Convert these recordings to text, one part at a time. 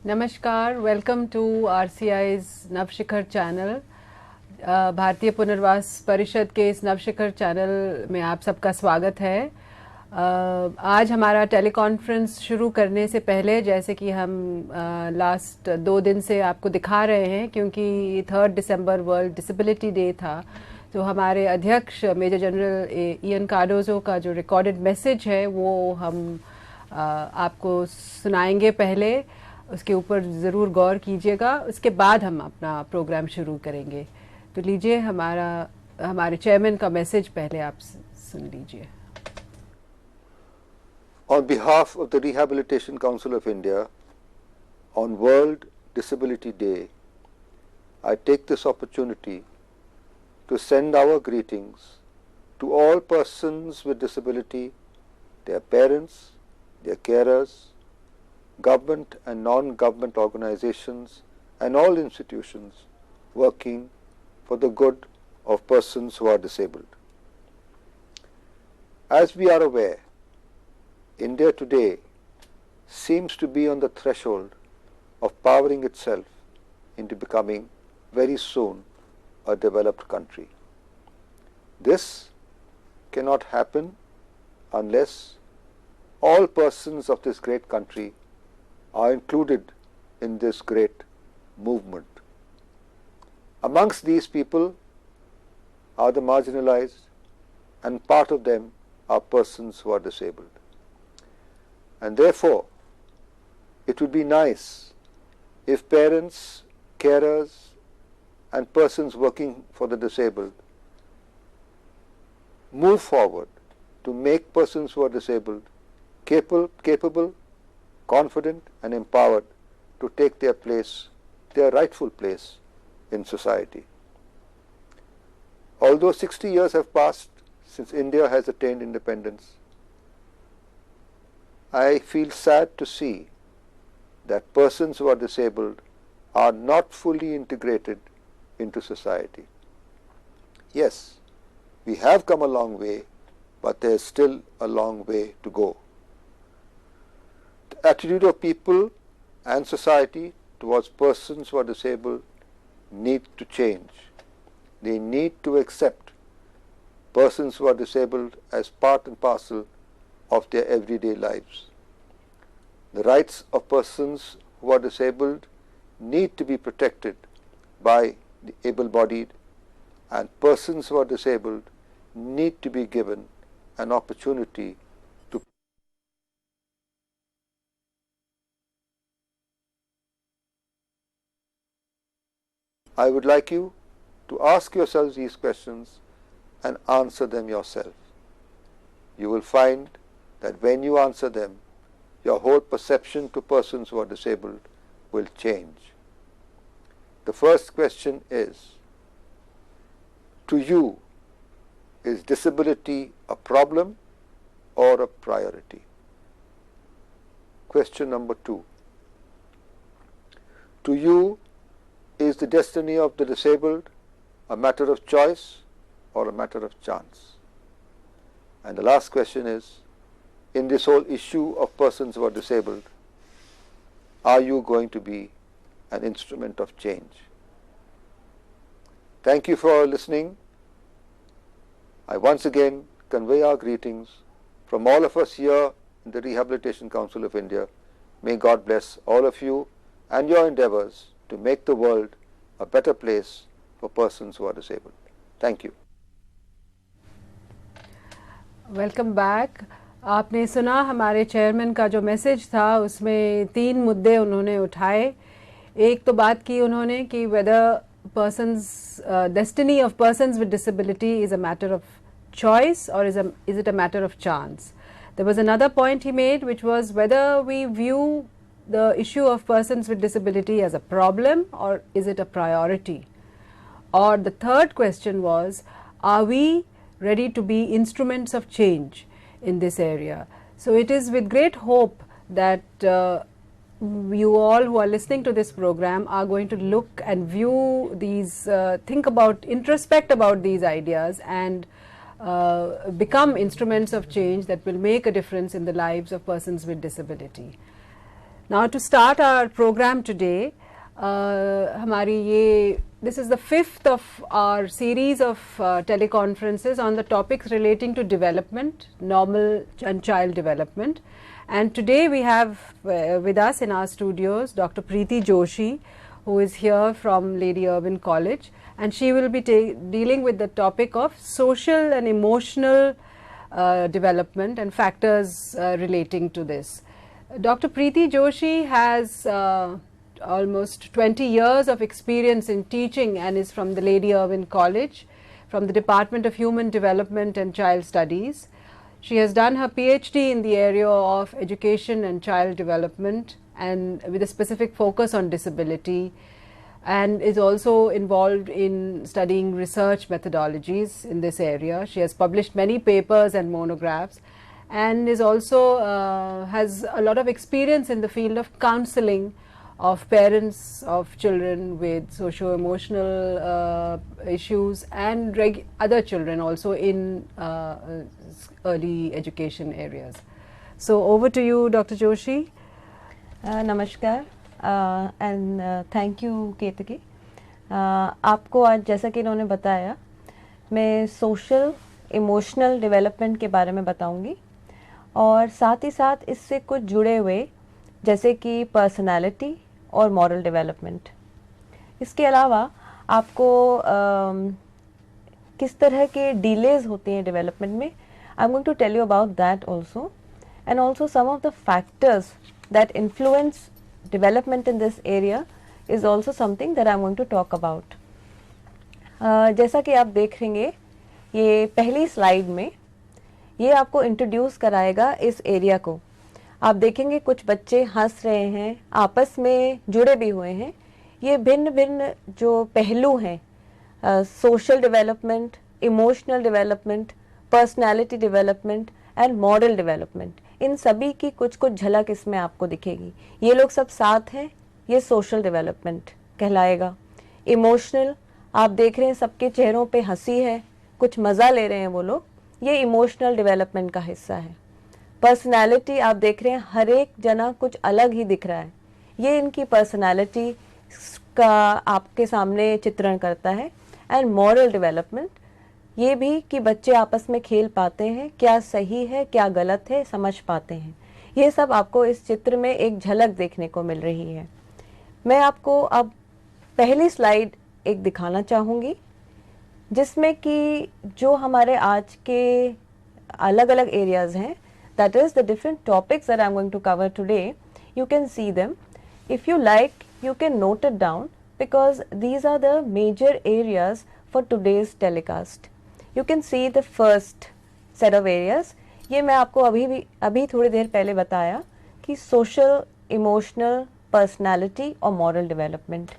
नमस्कार, welcome to RCI's नवशिखर channel. भारतीय पुनर्वास परिषद के इस नवशिखर चैनल में आप सबका स्वागत है। आज हमारा टेलीकॉन्फ्रेंस शुरू करने से पहले, जैसे कि हम लास्ट 2 दिन से आपको दिखा रहे हैं, क्योंकि 3 दिसंबर वर्ल्ड डिसेबिलिटी डे था, तो हमारे अध्यक्ष मेजर जनरल इयन कार्डोजो का जो रिकॉर्डेड मैसेज है वो हम आपको सुनाएंगे। पहले उसके ऊपर ज़रूर गौर कीजिएगा, उसके बाद हम अपना प्रोग्राम शुरू करेंगे। तो लीजिए हमारे चेयरमैन का मैसेज पहले आप सुन लीजिए। On behalf of the Rehabilitation Council of India, on World Disability Day, I take this opportunity to send our greetings to all persons with disability, their parents, their carers, government and non-government organizations and all institutions working for the good of persons who are disabled. As we are aware, India today seems to be on the threshold of powering itself into becoming very soon a developed country. This cannot happen unless all persons of this great country are included in this great movement. Amongst these people are the marginalized, and part of them are persons who are disabled. And therefore, it would be nice if parents, carers, and persons working for the disabled move forward to make persons who are disabled capable, confident, and empowered to take their place, their rightful place in society. Although 60 years have passed since India has attained independence, I feel sad to see that persons who are disabled are not fully integrated into society. Yes, we have come a long way, but there is still a long way to go. The attitude of people and society towards persons who are disabled need to change. They need to accept persons who are disabled as part and parcel of their everyday lives. The rights of persons who are disabled need to be protected by the able-bodied, and persons who are disabled need to be given an opportunity to I would like you to ask yourselves these questions and answer them yourself. You will find that when you answer them, your whole perception to persons who are disabled will change. The first question is, to you, is disability a problem or a priority? Question number 2. To you, is the destiny of the disabled a matter of choice or a matter of chance? And the last question is, in this whole issue of persons who are disabled, are you going to be an instrument of change? Thank you for listening. I once again convey our greetings from all of us here in the Rehabilitation Council of India. May God bless all of you and your endeavors to make the world a better place for persons who are disabled. Thank you. Welcome back. आपने सुना हमारे chairman का जो message था, उसमें 3 मुद्दे उन्होंने उठाए। एक तो बात की उन्होंने कि whether persons destiny of persons with disability is a matter of choice or is it a matter of chance. There was another point he made, which was whether we view the issue of persons with disability as a problem or is it a priority. Or the third question was, are we ready to be instruments of change in this area? So it is with great hope that you all who are listening to this program are going to look and view these, introspect about these ideas and become instruments of change that will make a difference in the lives of persons with disability. Now to start our program today, this is the fifth of our series of teleconferences on the topics relating to development, normal and child development. And today we have with us in our studios Dr. Preeti Joshi, who is here from Lady Irwin College, and she will be dealing with the topic of social and emotional development and factors relating to this. Dr. Preeti Joshi has almost 20 years of experience in teaching and is from the Lady Irwin College, from the Department of Human Development and Child Studies. She has done her PhD in the area of education and child development, and with a specific focus on disability, and is also involved in studying research methodologies in this area. She has published many papers and monographs, and is also has a lot of experience in the field of counseling of parents of children with socio-emotional issues and other children also in early education areas. So over to you, Dr. Joshi. नमस्कार and thank you केतकी. आपको आज जैसा कि इन्होंने बताया, मैं social emotional development के बारे में बताऊंगी और साथ ही साथ इससे कुछ जुड़े हुए जैसे कि पर्सनालिटी और मॉरल डेवलपमेंट. इसके अलावा आपको किस तरह के डिलेज होती हैं डेवलपमेंट में, I am going to tell you about that also, and also some of the factors that influence development in this area is also something that I'm going to talk about. जैसा कि आप देखेंगे ये पहली slide में ये आपको introduce कराएगा इस एरिया को. आप देखेंगे कुछ बच्चे हंस रहे हैं, आपस में जुड़े भी हुए हैं. ये भिन्न भिन्न जो पहलू हैं, social development, emotional development, personality development and moral development, इन सभी की कुछ कुछ झलक इसमें आपको दिखेगी. ये लोग सब साथ हैं, ये सोशल डेवलपमेंट कहलाएगा. इमोशनल, आप देख रहे हैं सबके चेहरों पे हंसी है, कुछ मज़ा ले रहे हैं वो लोग, ये इमोशनल डेवलपमेंट का हिस्सा है. पर्सनालिटी, आप देख रहे हैं हर एक जना कुछ अलग ही दिख रहा है, ये इनकी पर्सनालिटी का आपके सामने चित्रण करता है. एंड मॉरल डेवलपमेंट, ये भी कि बच्चे आपस में खेल पाते हैं, क्या सही है क्या गलत है समझ पाते हैं. ये सब आपको इस चित्र में एक झलक देखने को मिल रही है. मैं आपको अब पहली स्लाइड एक दिखाना चाहूँगी जिसमें कि जो हमारे आज के अलग अलग एरियाज़ हैं, that is the different topics that I am going to cover today. You can see them. If you like you can note it down because these are the major areas for today's telecast. You can see the first set of areas. ये मैं आपको अभी थोड़ी देर पहले बताया कि social, emotional, personality और moral development,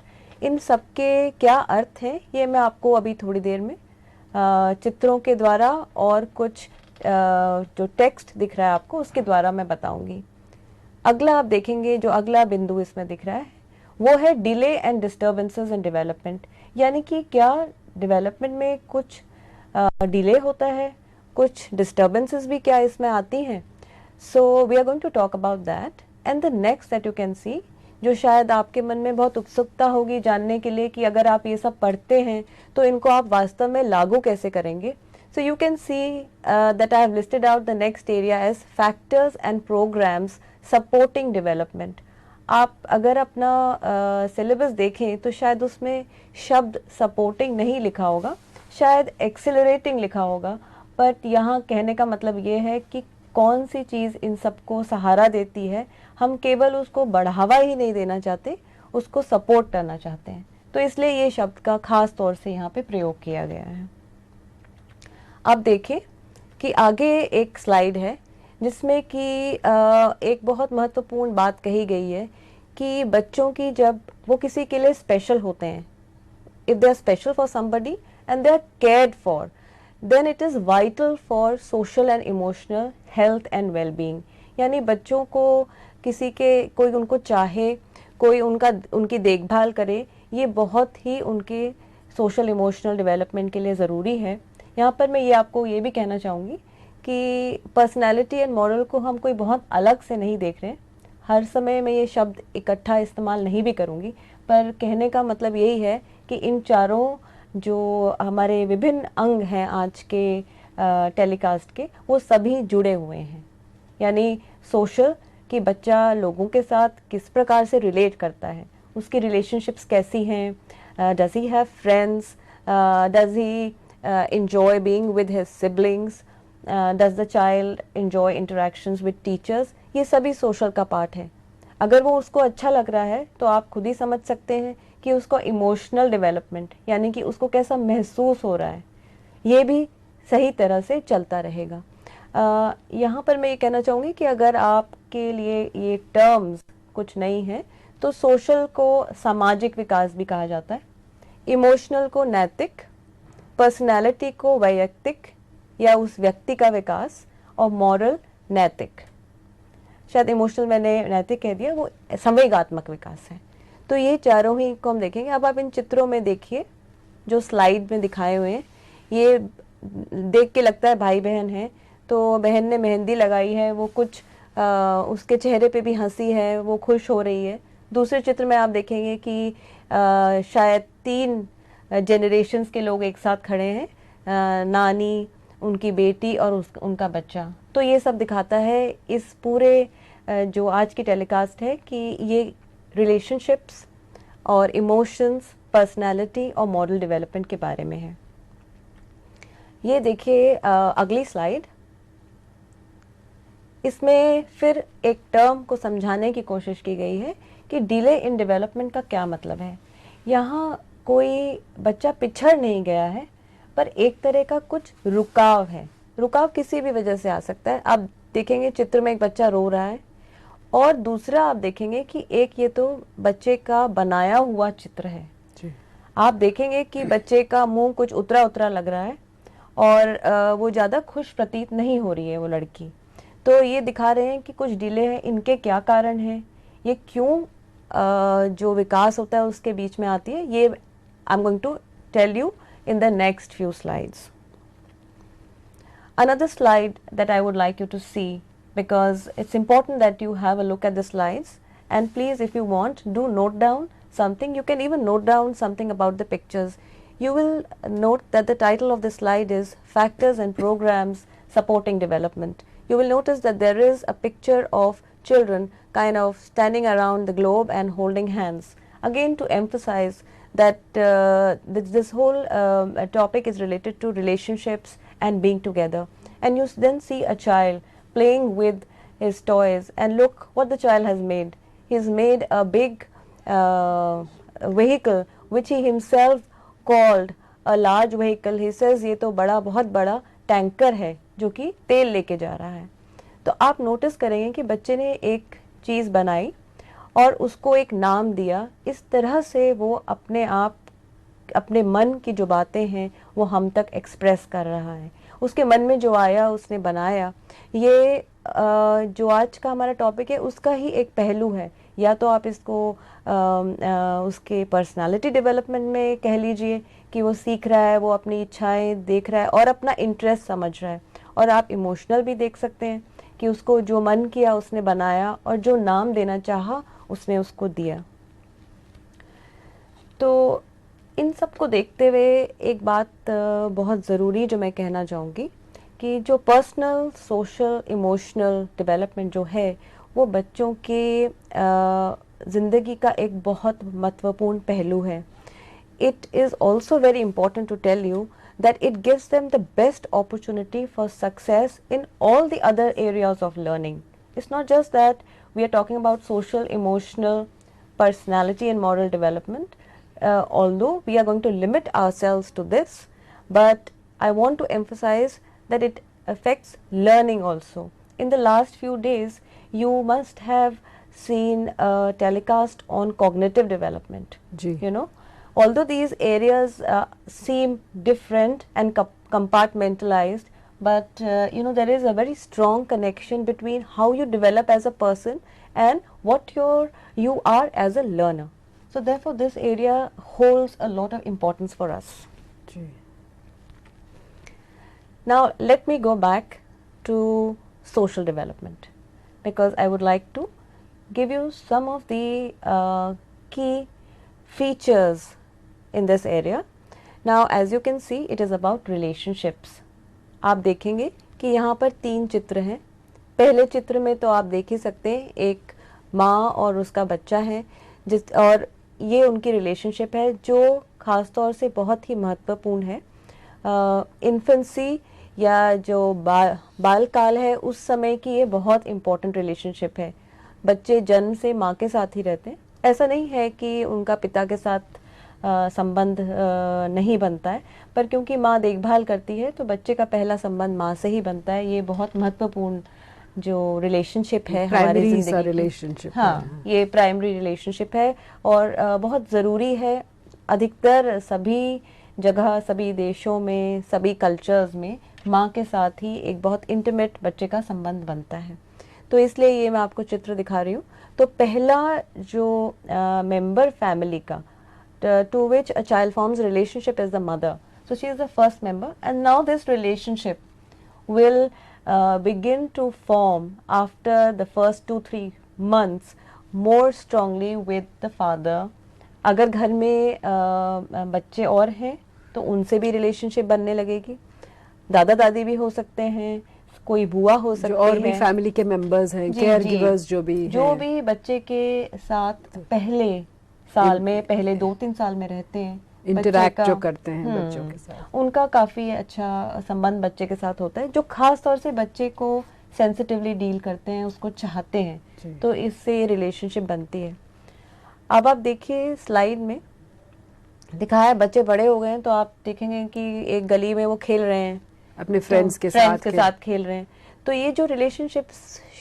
इन सब के क्या अर्थ हैं ये मैं आपको अभी थोड़ी देर में चित्रों के द्वारा और कुछ जो टेक्स्ट दिख रहा है आपको उसके द्वारा मैं बताऊंगी. अगला आप देखेंगे, जो अगला बिंदु इसमें दिख रहा है वो है delay and disturbances in development. यानी कि क्या डेवलपमेंट में कुछ डिले होता है, कुछ डिस्टर्बेंसेस भी क्या इसमें आती हैं. So we are going to talk about that. And the next that you can see, जो शायद आपके मन में बहुत उत्सुकता होगी जानने के लिए कि अगर आप ये सब पढ़ते हैं तो इनको आप वास्तव में लागू कैसे करेंगे. So you can see that I have listed out the next area as factors and programmes supporting development. आप अगर अपना सिलेबस देखें तो शायद उसमें शब्द सपोर्टिंग नहीं लिखा होगा, शायद एक्सेलरेटिंग लिखा होगा, बट यहाँ कहने का मतलब ये है कि कौन सी चीज़ इन सबको सहारा देती है. हम केवल उसको बढ़ावा ही नहीं देना चाहते, उसको सपोर्ट करना चाहते हैं. तो इसलिए ये शब्द का खास तौर से यहाँ पे प्रयोग किया गया है. अब देखें कि आगे एक स्लाइड है जिसमें कि एक बहुत महत्वपूर्ण बात कही गई है कि बच्चों की जब वो किसी के लिए स्पेशल होते हैं, if they are special for somebody and they are cared for, then it is vital for social and emotional health and well-being. यानी बच्चों को किसी के कोई उनको चाहे, कोई उनकी देखभाल करे, ये बहुत ही उनके सोशल इमोशनल डेवलपमेंट के लिए ज़रूरी है. यहाँ पर मैं ये आपको ये भी कहना चाहूँगी कि पर्सनालिटी एंड मॉरल को हम कोई बहुत अलग से नहीं देख रहे हैं. हर समय मैं ये शब्द इकट्ठा इस्तेमाल नहीं भी करूँगी, पर कहने का मतलब यही है कि इन चारों जो हमारे विभिन्न अंग हैं आज के टेलीकास्ट के, वो सभी जुड़े हुए हैं। यानी सोशल, कि बच्चा लोगों के साथ किस प्रकार से रिलेट करता है, उसकी रिलेशनशिप्स कैसी हैं, does he have friends, does he enjoy being with his siblings, does the child enjoy interactions with teachers, ये सभी सोशल का पार्ट है। अगर वो उसको अच्छा लग रहा है तो आप खुद ही समझ सकते हैं कि उसको इमोशनल डेवलपमेंट, यानी कि उसको कैसा महसूस हो रहा है, ये भी सही तरह से चलता रहेगा। यहाँ पर मैं ये कहना चाहूँगी कि अगर आपके लिए ये टर्म्स कुछ नहीं है तो सोशल को सामाजिक विकास भी कहा जाता है, इमोशनल को नैतिक, पर्सनालिटी को वैयक्तिक या उस व्यक्ति का विकास, और मॉरल नैतिक। शायद इमोशनल मैंने नैतिक कह दिया, वो संवेगात्मक विकास है। तो ये चारों ही को हम देखेंगे। अब आप इन चित्रों में देखिए जो स्लाइड में दिखाए हुए हैं, ये देख के लगता है भाई बहन है, तो बहन ने मेहंदी लगाई है, वो कुछ उसके चेहरे पे भी हंसी है, वो खुश हो रही है। दूसरे चित्र में आप देखेंगे कि शायद 3 जनरेशन्स के लोग एक साथ खड़े हैं, नानी, उनकी बेटी और उनका बच्चा। तो ये सब दिखाता है इस पूरे जो आज की टेलीकास्ट है कि ये रिलेशनशिप्स और इमोशंस, पर्सनालिटी और मॉरल डेवलपमेंट के बारे में है। ये देखिए अगली स्लाइड। इसमें फिर एक टर्म को समझाने की कोशिश की गई है कि डिले इन डेवलपमेंट का क्या मतलब है। यहाँ कोई बच्चा पिछड़ नहीं गया है, पर एक तरह का कुछ रुकाव है। रुकाव किसी भी वजह से आ सकता है। आप देखेंगे चित्र में एक बच्चा रो रहा है, और दूसरा आप देखेंगे कि एक ये तो बच्चे का बनाया हुआ चित्र है जी। आप देखेंगे कि बच्चे का मुंह कुछ उतरा उतरा लग रहा है, और वो ज़्यादा खुश प्रतीत नहीं हो रही है वो लड़की। तो ये दिखा रहे हैं कि कुछ डिले है, इनके क्या कारण हैं, ये क्यों जो विकास होता है उसके बीच में आती है, ये I am going to tell you in the next few slides. Another slide that I would like you to see, because it's important that you have a look at the slides, and please, if you want, do note down something. You can even note down something about the pictures. You will note that the title of the slide is Factors and Programs Supporting Development. You will notice that there is a picture of children kind of standing around the globe and holding hands, again to emphasize that this whole topic is related to relationships and being together. And you then see a child playing with his toys, and look what the child has made. He's made a big vehicle which he himself called a large vehicle. He says ये तो बड़ा, बहुत बड़ा tanker है जो कि तेल लेके जा रहा है। तो आप नोटिस करेंगे कि बच्चे ने एक चीज़ बनाई और उसको एक नाम दिया। इस तरह से वो अपने आप, अपने मन की जो बातें हैं वो हम तक एक्सप्रेस कर रहा है। उसके मन में जो आया उसने बनाया। ये जो आज का हमारा टॉपिक है उसका ही एक पहलू है। या तो आप इसको उसके पर्सनालिटी डेवलपमेंट में कह लीजिए कि वो सीख रहा है, वो अपनी इच्छाएं देख रहा है और अपना इंटरेस्ट समझ रहा है। और आप इमोशनल भी देख सकते हैं कि उसको जो मन किया उसने बनाया, और जो नाम देना चाहा उसने उसको दिया। तो इन सब को देखते हुए एक बात बहुत ज़रूरी जो मैं कहना चाहूँगी कि जो पर्सनल, सोशल, इमोशनल डेवलपमेंट जो है वो बच्चों के ज़िंदगी का एक बहुत महत्वपूर्ण पहलू है। It is also very important to tell you that it gives them the best opportunity for success in all the other areas of learning. It's not just that we are talking about social, emotional, personality and moral development, although we are going to limit ourselves to this, but I want to emphasize that it affects learning also. In the last few days, you must have seen a telecast on cognitive development. Ji. You know, although these areas seem different and compartmentalized, but you know, there is a very strong connection between how you develop as a person and what you are as a learner. So therefore this area holds a lot of importance for us. Ji. Now let me go back to social development, because I would like to give you some of the key features in this area. Now as you can see, it is about relationships. आप देखेंगे कि यहाँ पर 3 चित्र हैं. पहले चित्र में तो आप देख ही सकते हैं, एक माँ और उसका बच्चा है, और ये उनकी रिलेशनशिप है जो ख़ास तौर से बहुत ही महत्वपूर्ण है. इन्फेंसी या जो बाल काल है, उस समय की ये बहुत इम्पोर्टेंट रिलेशनशिप है. बच्चे जन्म से माँ के साथ ही रहते हैं. ऐसा नहीं है कि उनका पिता के साथ संबंध नहीं बनता है, पर क्योंकि माँ देखभाल करती है तो बच्चे का पहला संबंध माँ से ही बनता है. ये बहुत महत्वपूर्ण जो रिलेशनशिप है हमारी जिंदगी रिलेशनशिप. हाँ, ये प्राइमरी रिलेशनशिप है और बहुत ज़रूरी है. अधिकतर सभी जगह, सभी देशों में, सभी कल्चर्स में माँ के साथ ही एक बहुत इंटीमेट बच्चे का संबंध बनता है. तो इसलिए ये मैं आपको चित्र दिखा रही हूँ. तो पहला जो मेंबर फैमिली का, to which a child forms relationship is the mother. So she is the first member, and now this relationship will begin to form after the first 2-3 months more strongly with the father. अगर घर में बच्चे और हैं तो उनसे भी relationship बनने लगेगी. दादा दादी भी हो सकते हैं, कोई बुआ हो सकती है, और भी फैमिली के मेंबर्स हैं, केयर गिवर्स जो भी बच्चे के साथ पहले साल में, पहले 2-3 साल में रहते हैं, इंटरैक्ट जो करते हैं बच्चों के साथ, उनका काफ़ी अच्छा संबंध बच्चे के साथ होता है, जो खास तौर से बच्चे को सेंसिटिवली डील करते हैं, उसको चाहते हैं. तो इससे रिलेशनशिप बनती है. अब आप देखिए स्लाइड में दिखाया है, बच्चे बड़े हो गए हैं तो आप देखेंगे कि एक गली में वो खेल रहे हैं, अपने फ्रेंड्स के साथ खेल रहे हैं. तो ये जो रिलेशनशिप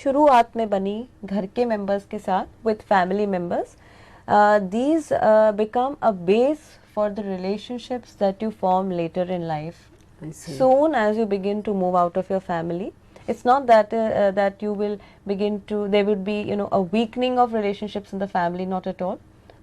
शुरुआत में बनी घर के मेंबर्स के साथ with family members, these become a base for the relationships that you form later in life. Soon as you begin to move out of your family, it's not that that you will begin to, there will be a weakening of relationships in the family, not at all,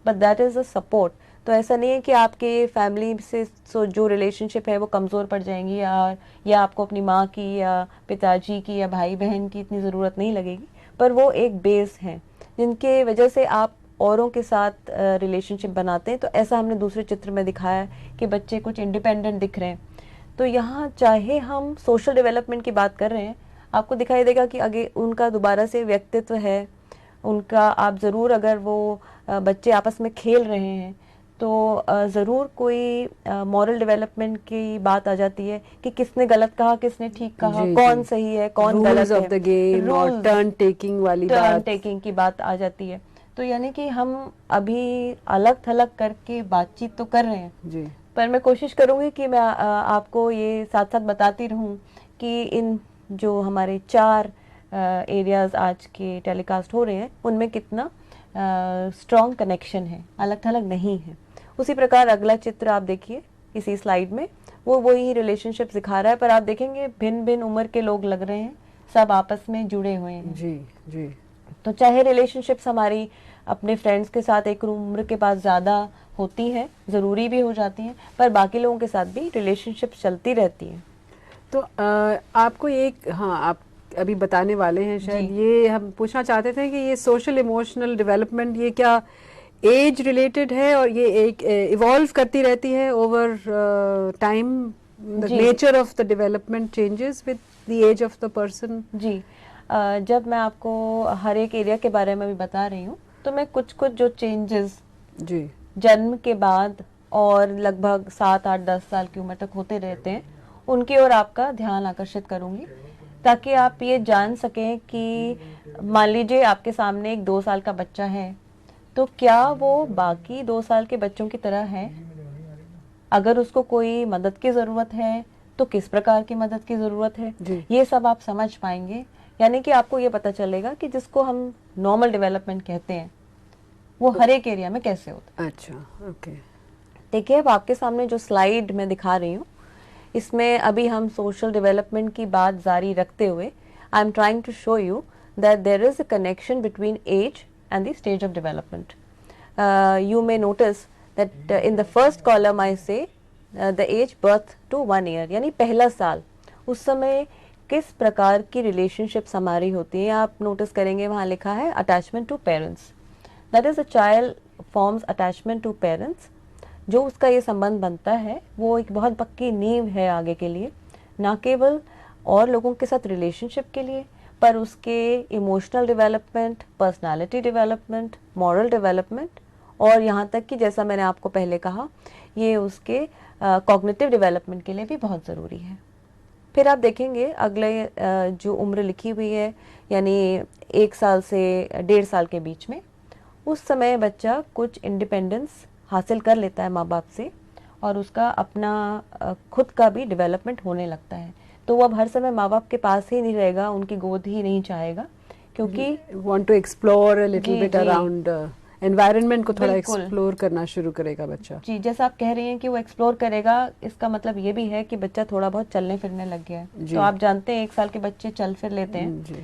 but that is a support. तो ऐसा नहीं है कि आपके family से जो relationship है वो कमज़ोर पड़ जाएंगी, या आपको अपनी माँ की या पिताजी की या भाई बहन की इतनी ज़रूरत नहीं लगेगी, पर वो एक बेस है जिनके वजह से आप औरों के साथ रिलेशनशिप बनाते हैं. तो ऐसा हमने दूसरे चित्र में दिखाया है कि बच्चे कुछ इंडिपेंडेंट दिख रहे हैं. तो यहाँ चाहे हम सोशल डेवलपमेंट की बात कर रहे हैं, आपको दिखाई देगा कि आगे उनका दोबारा से व्यक्तित्व है उनका. आप ज़रूर, अगर वो बच्चे आपस में खेल रहे हैं तो ज़रूर कोई मॉरल डेवलपमेंट की बात आ जाती है कि किसने गलत कहा, किसने ठीक कहा, कौन सही है, कौन गलत है. रूल्स ऑफ द गेम और टर्न टेकिंग वाली टर्न टेकिंग की बात आ जाती है. तो यानी कि हम अभी अलग थलग करके बातचीत तो कर रहे हैं जी, पर मैं कोशिश करूंगी कि मैं आपको ये साथ साथ बताती रहूं कि इन जो हमारे 4 एरियाज आज के टेलीकास्ट हो रहे हैं उनमें कितना स्ट्रॉन्ग कनेक्शन है, अलग थलग नहीं है. उसी प्रकार अगला चित्र आप देखिए इसी स्लाइड में, वो वही रिलेशनशिप दिखा रहा है, पर आप देखेंगे भिन्न भिन्न उम्र के लोग लग रहे हैं, सब आपस में जुड़े हुए हैं. जी जी. तो चाहे रिलेशनशिप्स हमारी अपने फ्रेंड्स के साथ एक उम्र के बाद ज़्यादा होती हैं, ज़रूरी भी हो जाती हैं, पर बाकी लोगों के साथ भी रिलेशनशिप चलती रहती है. तो आपको एक, हाँ, आप अभी बताने वाले हैं शायद, ये हम पूछना चाहते थे कि ये सोशल इमोशनल डेवलपमेंट ये क्या एज रिलेटेड है और ये एक इवॉल्व करती रहती है over time, the nature of the development changes with the age of the person. जी, जब मैं आपको हर एक एरिया के बारे में भी बता रही हूँ तो मैं कुछ जो चेंजेस जी जन्म के बाद और लगभग 7-8-10 साल की उम्र तक होते रहते हैं उनकी ओर आपका ध्यान आकर्षित करूंगी, ताकि आप ये जान सकें कि मान लीजिए आपके सामने एक 2 साल का बच्चा है, तो क्या वो बाकी 2 साल के बच्चों की तरह है. अगर उसको कोई मदद की ज़रूरत है तो किस प्रकार की मदद की ज़रूरत है, ये सब आप समझ पाएंगे. यानी कि आपको ये पता चलेगा कि जिसको हम नॉर्मल डेवलपमेंट कहते हैं वो हर एक एरिया में कैसे होता है. अच्छा, ओके. देखिए अब आपके सामने जो स्लाइड मैं दिखा रही हूँ, इसमें अभी हम सोशल डेवलपमेंट की बात जारी रखते हुए I am trying to show you that there is a connection between age and the stage of development. You may notice that in the first column I say the age birth to 1 year, यानी पहला साल, उस समय किस प्रकार की relationships हमारी होती है। आप नोटिस करेंगे वहाँ लिखा है attachment to parents, that is a child forms attachment to parents. जो उसका ये संबंध बनता है वो एक बहुत पक्की नींव है आगे के लिए, ना केवल और लोगों के साथ रिलेशनशिप के लिए, पर उसके emotional development, personality development, moral development, और यहाँ तक कि जैसा मैंने आपको पहले कहा, ये उसके कॉग्निटिव डेवलपमेंट के लिए भी बहुत ज़रूरी है। फिर आप देखेंगे अगले जो उम्र लिखी हुई है, यानी 1 साल से 1.5 साल के बीच में, उस समय बच्चा कुछ इंडिपेंडेंस हासिल कर लेता है माँ बाप से, और उसका अपना खुद का भी डेवलपमेंट होने लगता है। तो वो अब हर समय माँ बाप के पास ही नहीं रहेगा, उनकी गोद ही नहीं चाहेगा, क्योंकि want to explore a little ji, bit ji. around environment को थोड़ा बिल्कुल। एक्सप्लोर करना शुरू करेगा बच्चा। जी, जैसा आप कह रही हैं कि वो एक्सप्लोर करेगा, इसका मतलब ये भी है कि बच्चा थोड़ा बहुत चलने फिरने लग गया है। जी। तो आप जानते हैं 1 साल के बच्चे चल फिर लेते हैं, जी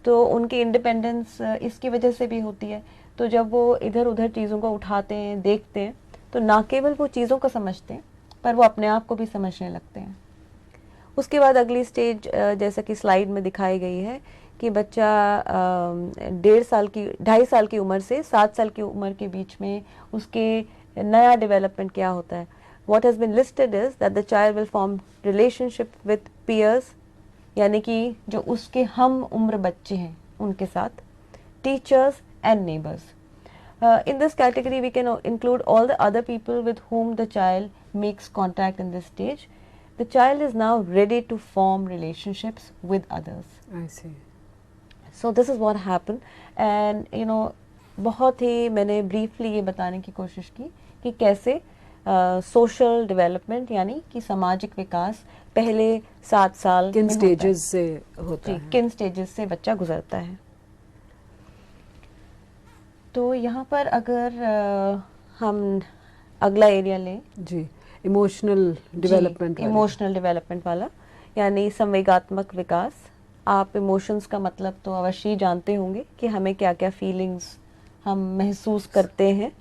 तो उनकी इंडिपेंडेंस इसकी वजह से भी होती है। तो जब वो इधर उधर चीज़ों को उठाते हैं, देखते हैं, तो ना केवल वो चीज़ों को समझते हैं, पर वो अपने आप को भी समझने लगते हैं। उसके बाद अगली स्टेज जैसा कि स्लाइड में दिखाई गई है कि बच्चा 2.5 साल की उम्र से 7 साल की उम्र के बीच में उसके नया डेवलपमेंट क्या होता है। What has been listed is that the child will form relationship with peers, यानी कि जो उसके हम उम्र बच्चे हैं उनके साथ, teachers and neighbors. In this category we can include all the other people with whom the child makes contact in this stage. The child is now ready to form relationships with others. I see. So this is what happened, and बहुत ही मैंने briefly ये बताने की कोशिश की कि कैसे social development यानी कि सामाजिक विकास पहले 7 साल किन में होता है। स्टेजेस से होता जी, है। किन स्टेजेस से बच्चा गुजरता है। तो यहाँ पर अगर हम अगला एरिया लें, जी, इमोशनल डेवलपमेंट इमोशनल डेवलपमेंट वाला, यानी संवेगात्मक विकास। आप इमोशंस का मतलब तो अवश्य ही जानते होंगे कि हमें क्या क्या फीलिंग्स हम महसूस करते हैं।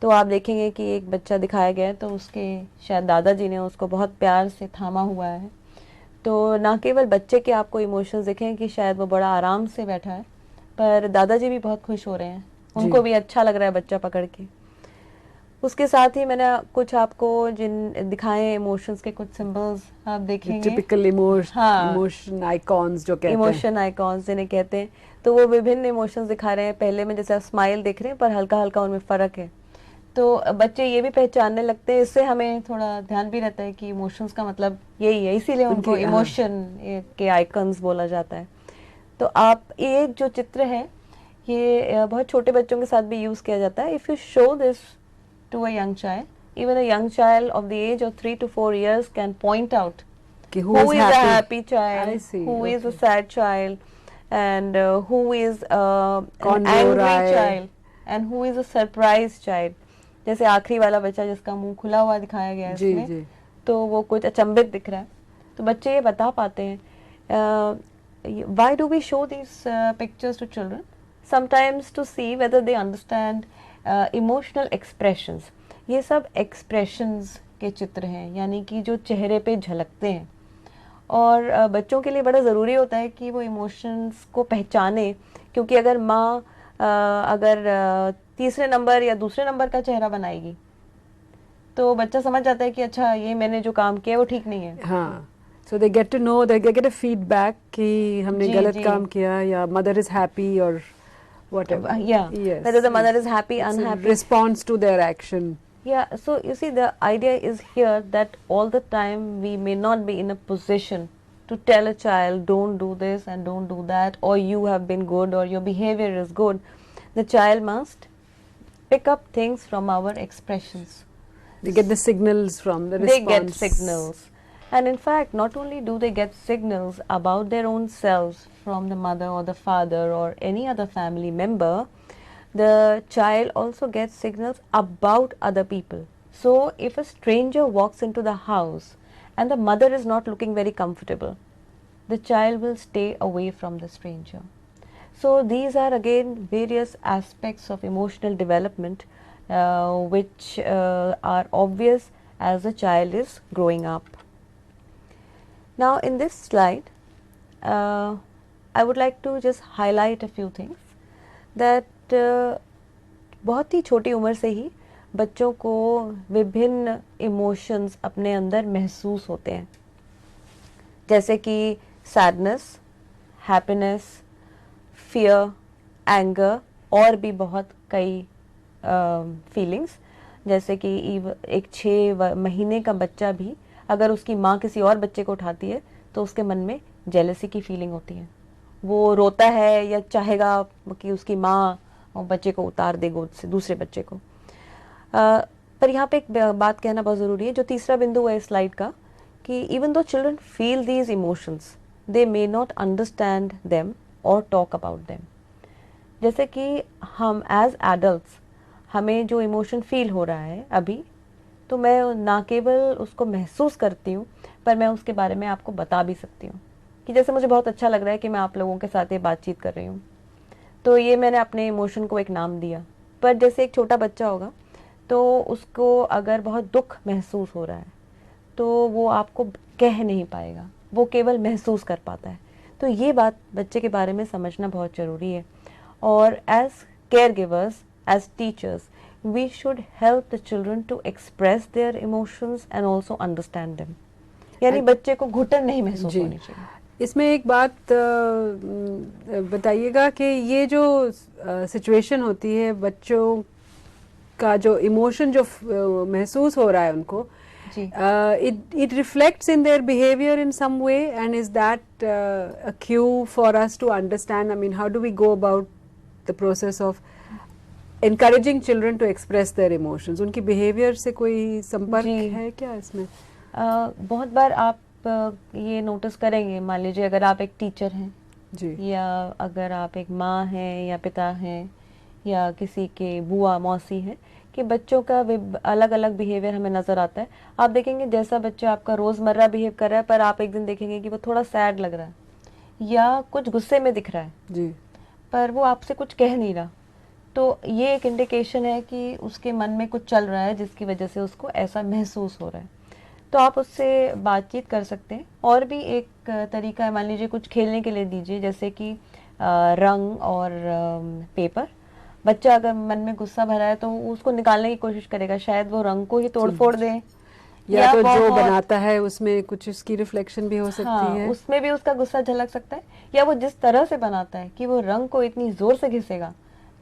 तो आप देखेंगे कि एक बच्चा दिखाया गया है, तो उसके शायद दादाजी ने उसको बहुत प्यार से थामा हुआ है। तो ना केवल बच्चे के आपको इमोशंस दिखें कि शायद वो बड़ा आराम से बैठा है, पर दादाजी भी बहुत खुश हो रहे हैं, उनको भी अच्छा लग रहा है बच्चा पकड़ के। उसके साथ ही मैंने कुछ आपको जिन दिखाए इमोशंस के कुछ सिंबल्स आप देखेंगे, टिपिकल इमोशन आइकॉन्स जो कहते हैं, इमोशन आइकॉन्स जिन्हें कहते हैं। तो वो विभिन्न इमोशंस दिखा रहे हैं। पहले में जैसे आप स्माइल देख रहे हैं, पर हल्का हल्का उनमें फर्क है। तो बच्चे ये भी पहचानने लगते हैं। इससे हमें थोड़ा ध्यान भी रहता है कि इमोशंस का मतलब यही है, इसीलिए उनको इमोशन के आइकन्स बोला जाता है। तो आप ये जो चित्र है, ये बहुत छोटे बच्चों के साथ भी यूज किया जाता है। If you show this to a young child, even a young child of the age of 3 to 4 years can point out who is a happy child, who is a sad child, and who is an angry child, and who is a surprised child. जैसे आखिरी वाला बच्चा जिसका मुंह खुला हुआ दिखाया गया है इसमें, तो वो कुछ अचंभित दिख रहा है। तो बच्चे ये बता पाते हैं। Why do we show these pictures to children? Sometimes to see whether they understand emotional expressions. ये सब एक्सप्रेशंस के चित्र हैं, यानी कि जो चेहरे पे झलकते हैं। और बच्चों के लिए बड़ा ज़रूरी होता है कि वो इमोशंस को पहचाने, क्योंकि अगर माँ अगर तीसरे नंबर या दूसरे नंबर का चेहरा बनाएगी, तो बच्चा समझ जाता है कि अच्छा, ये मैंने जो काम किया वो ठीक नहीं है। हाँ, so they get to know, they get a feedback कि हमने गलत काम किया, या mother is happy or whatever. Yeah, yes, whether the mother is happy, it's unhappy. a response to their action. Yeah, so you see, the idea is here that all the time we may not be in a position to tell a child don't do this and don't do that, or you have been good, or your behavior is good. The child must pick up things from our expressions. They get the signals from the response. They get signals. And in fact, not only do they get signals about their own selves from the mother or the father or any other family member, the child also gets signals about other people. So if a stranger walks into the house and the mother is not looking very comfortable, the child will stay away from the stranger. So these are again various aspects of emotional development which are obvious as the child is growing up. Now in this slide, I would like to just highlight a few things that बहुत ही छोटी उम्र से ही बच्चों को विभिन्न emotions अपने अंदर महसूस होते हैं, जैसे कि सैडनेस, हैप्पीनेस, फियर, एंगर और भी बहुत कई फीलिंग्स। जैसे कि एक 6 महीने का बच्चा भी अगर उसकी माँ किसी और बच्चे को उठाती है तो उसके मन में जेलसी की फीलिंग होती है, वो रोता है या चाहेगा कि उसकी माँ बच्चे को उतार दे गोद से दूसरे बच्चे को। पर यहाँ पे एक बात कहना बहुत ज़रूरी है, जो तीसरा बिंदु है इस स्लाइड का, कि even though children feel these emotions they may not understand them और टॉक अबाउट देम। जैसे कि हम एज एडल्ट्स हमें जो इमोशन फील हो रहा है अभी, तो मैं ना केवल उसको महसूस करती हूँ पर मैं उसके बारे में आपको बता भी सकती हूँ कि जैसे मुझे बहुत अच्छा लग रहा है कि मैं आप लोगों के साथ ये बातचीत कर रही हूँ, तो ये मैंने अपने इमोशन को एक नाम दिया। पर जैसे एक छोटा बच्चा होगा तो उसको अगर बहुत दुख महसूस हो रहा है तो वो आपको कह नहीं पाएगा, वो केवल महसूस कर पाता है। तो ये बात बच्चे के बारे में समझना बहुत ज़रूरी है। और as caregivers, as teachers, we should help the children to express their emotions and also understand them. यानी बच्चे को घुटन नहीं महसूस होनी चाहिए। इसमें एक बात बताइएगा कि ये जो सिचुएशन होती है, बच्चों का जो इमोशन जो महसूस हो रहा है उनको, it reflects in their behavior in some way, and is that a cue for us to understand? I mean, how do we go about the process of encouraging children to express their emotions? उनकी behavior से कोई संपर्क है क्या इसमें? बहुत बार आप ये नोटिस करेंगे, मान लीजिए अगर आप एक टीचर हैं जी, या अगर आप एक माँ हैं या पिता हैं या किसी के बुआ मौसी हैं, कि बच्चों का अलग अलग बिहेवियर हमें नज़र आता है। आप देखेंगे जैसा बच्चा आपका रोज़मर्रा बिहेव कर रहा है, पर आप एक दिन देखेंगे कि वो थोड़ा सैड लग रहा है या कुछ गुस्से में दिख रहा है जी, पर वो आपसे कुछ कह नहीं रहा, तो ये एक इंडिकेशन है कि उसके मन में कुछ चल रहा है जिसकी वजह से उसको ऐसा महसूस हो रहा है। तो आप उससे बातचीत कर सकते हैं। और भी एक तरीका है, मान लीजिए कुछ खेलने के लिए दीजिए, जैसे कि रंग और पेपर। बच्चा अगर मन में गुस्सा भरा है तो उसको निकालने की कोशिश करेगा, शायद वो रंग को ही तोड़ फोड़ दे या तो जो बनाता है उसमें कुछ उसकी रिफ्लेक्शन भी हो सकती है, उसमें भी उसका गुस्सा झलक सकता है। या वो जिस तरह से बनाता है कि वो रंग को इतनी जोर से घिसेगा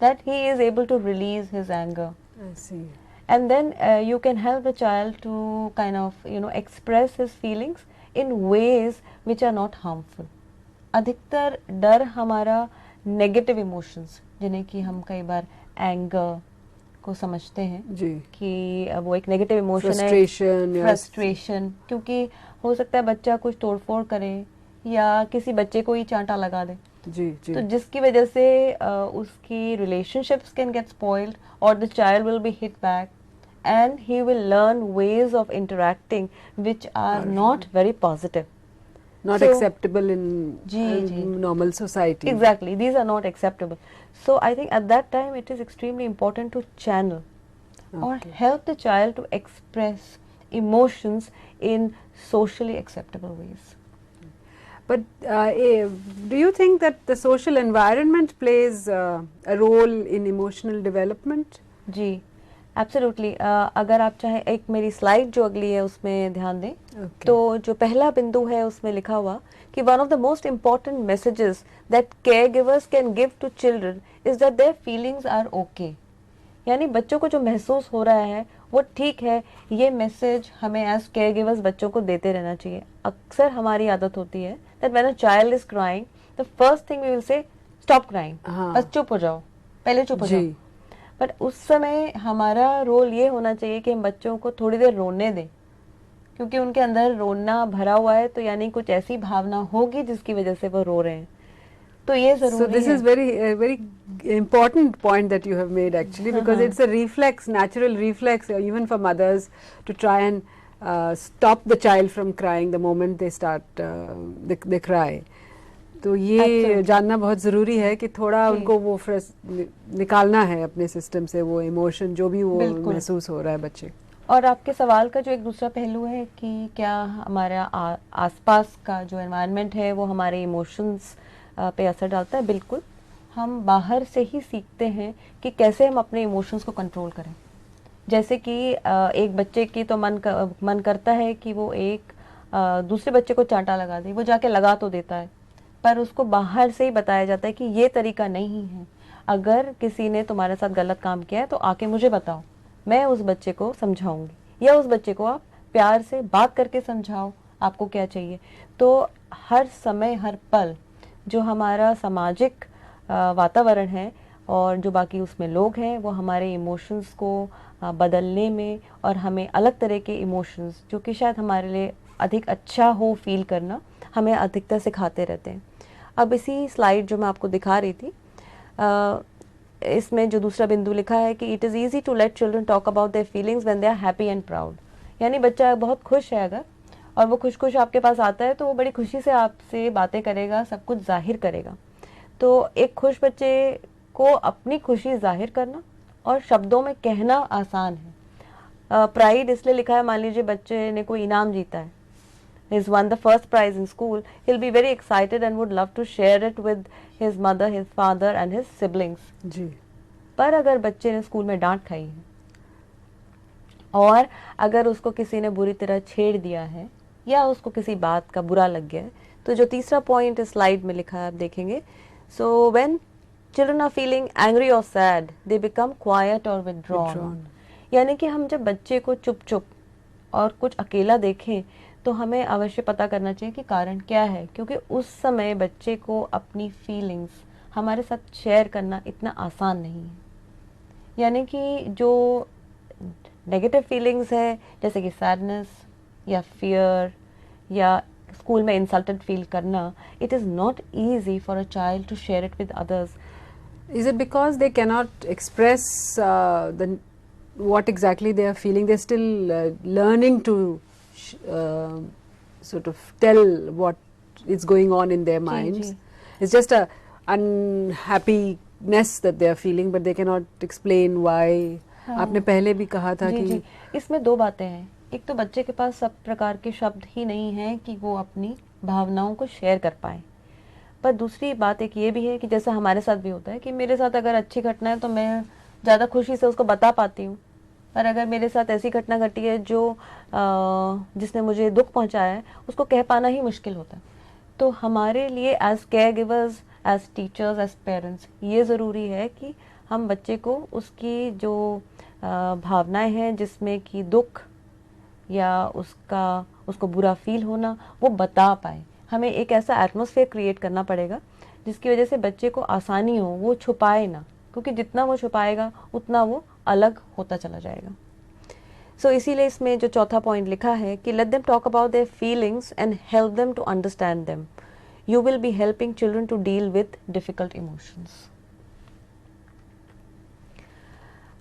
that he is able to release his anger. I see. And then you can help the child to kind of express his feelings in ways which are not harmful. अधिकतर डर हमारा नेगेटिव इमोशंस, जिन्हें कि हम कई बार anger को समझते हैं जी, कि वो एक नेगेटिव इमोशन है, फ्रस्ट्रेशन, क्योंकि हो सकता है बच्चा कुछ तोड़फोड़ करे या किसी बच्चे को ही चांटा लगा दे, जी, जी, तो जिसकी वजह से उसकी रिलेशनशिप्स कैन गेट स्पॉइल्ड और the child will be hit back and he will learn ways of interacting which are not very positive, not acceptable in normal society. Exactly, these are not acceptable. So I think at that time it is extremely important to channel or help the child to express emotions in socially acceptable ways. But do you think that the social environment plays a role in emotional development? जी, absolutely. अगर आप चाहें, एक मेरी slide जो अगली है उसमें ध्यान दें, तो जो पहला बिंदु है उसमें लिखा हुआ कि one of the most important messages that caregivers can give to children is that their feelings are okay. यानी बच्चों को जो महसूस हो रहा है वो ठीक है, ये मैसेज हमें एज केयर गिवर्स बच्चों को देते रहना चाहिए। अक्सर हमारी आदत होती है that when a child is crying the first thing we will say stop crying, बस चुप हो जाओ, पहले चुप हो जाओ। बट उस समय हमारा रोल ये होना चाहिए कि हम बच्चों को थोड़ी देर रोने दें, क्योंकि उनके अंदर रोना भरा हुआ है, तो यानी कुछ ऐसी भावना होगी जिसकी वजह से वो रो रहे हैं। तो ये जरूरी है। So this is very important point that you have made actually, because it's a reflex, natural reflex even for mothers to try and stop the child from crying the moment they start they cry. तो ये जानना बहुत ज़रूरी है कि थोड़ा उनको वो निकालना है अपने सिस्टम से वो इमोशन जो भी वो महसूस हो रहा है बच्चे। और आपके सवाल का जो एक दूसरा पहलू है कि क्या हमारा आसपास का जो एनवायरनमेंट है वो हमारे इमोशंस पे असर डालता है। बिल्कुल, हम बाहर से ही सीखते हैं कि कैसे हम अपने इमोशंस को कंट्रोल करें। जैसे कि एक बच्चे की तो मन करता है कि वो एक दूसरे बच्चे को चांटा लगा दे, वो जाके लगा तो देता है, पर उसको बाहर से ही बताया जाता है कि ये तरीका नहीं है, अगर किसी ने तुम्हारे साथ गलत काम किया है तो आके मुझे बताओ, मैं उस बच्चे को समझाऊंगी, या उस बच्चे को आप प्यार से बात करके समझाओ आपको क्या चाहिए। तो हर समय हर पल जो हमारा सामाजिक वातावरण है और जो बाकी उसमें लोग हैं वो हमारे इमोशंस को बदलने में और हमें अलग तरह के इमोशंस जो कि शायद हमारे लिए अधिक अच्छा हो फील करना, हमें अधिकतर सिखाते रहते हैं। अब इसी स्लाइड जो मैं आपको दिखा रही थी, इसमें जो दूसरा बिंदु लिखा है कि it is easy to let children talk about their feelings when they are happy and proud. यानी बच्चा बहुत खुश है अगर, और वो खुश खुश आपके पास आता है तो वो बड़ी खुशी से आपसे बातें करेगा, सब कुछ जाहिर करेगा। तो एक खुश बच्चे को अपनी खुशी जाहिर करना और शब्दों में कहना आसान है। प्राइड इसलिए लिखा है, मान लीजिए बच्चे ने कोई इनाम जीता है, he's won the first prize in school, he'll be very excited and would love to share it with his mother, his father and his siblings. जी। पर अगर बच्चे ने स्कूल में डांट खाई है और अगर उसको किसी ने बुरी तरह छेड़ दिया है या उसको किसी बात का बुरा लग गया है, तो जो तीसरा पॉइंट इस स्लाइड में लिखा है आप देखेंगे, so when children are feeling angry और सैड दे बिकम क्वाइट और विथड्रॉन। यानी कि हम जब बच्चे को चुप चुप और कुछ अकेला देखें तो हमें अवश्य पता करना चाहिए कि कारण क्या है, क्योंकि उस समय बच्चे को अपनी फीलिंग्स हमारे साथ शेयर करना इतना आसान नहीं है। यानी कि जो नेगेटिव फीलिंग्स है जैसे कि सैडनेस या फियर या स्कूल में इंसल्टेड फील करना, it is not easy for a child to share it with others. Is it because they cannot express what exactly they are feeling? They're still learning to sort of tell what is going on in their minds. It's just a unhappiness that they are feeling, but they cannot explain why. आपने पहले भी कहा था जी, कि जी। इसमें दो बातें हैं, एक तो बच्चे के पास सब प्रकार के शब्द ही नहीं हैं कि वो अपनी भावनाओं को शेयर कर पाए, पर दूसरी बात एक ये भी है कि जैसा हमारे साथ भी होता है कि मेरे साथ अगर अच्छी घटना है तो मैं ज़्यादा खुशी से उसको बता पाती हूँ, पर अगर मेरे साथ ऐसी घटना घटी है जो जिसने मुझे दुख पहुँचाया है उसको कह पाना ही मुश्किल होता है। तो हमारे लिए as caregivers, as teachers, as parents ये ज़रूरी है कि हम बच्चे को उसकी जो भावनाएं हैं जिसमें कि दुख या उसको बुरा फील होना वो बता पाए। हमें एक ऐसा एटमॉस्फेयर क्रिएट करना पड़ेगा जिसकी वजह से बच्चे को आसानी हो, वो छुपाए ना, क्योंकि जितना वो छुपाएगा उतना वो अलग होता चला जाएगा। सो इसीलिए इसमें जो चौथा पॉइंट लिखा है कि let them talk about their feelings and help them to understand them, you will be helping children to deal with difficult emotions.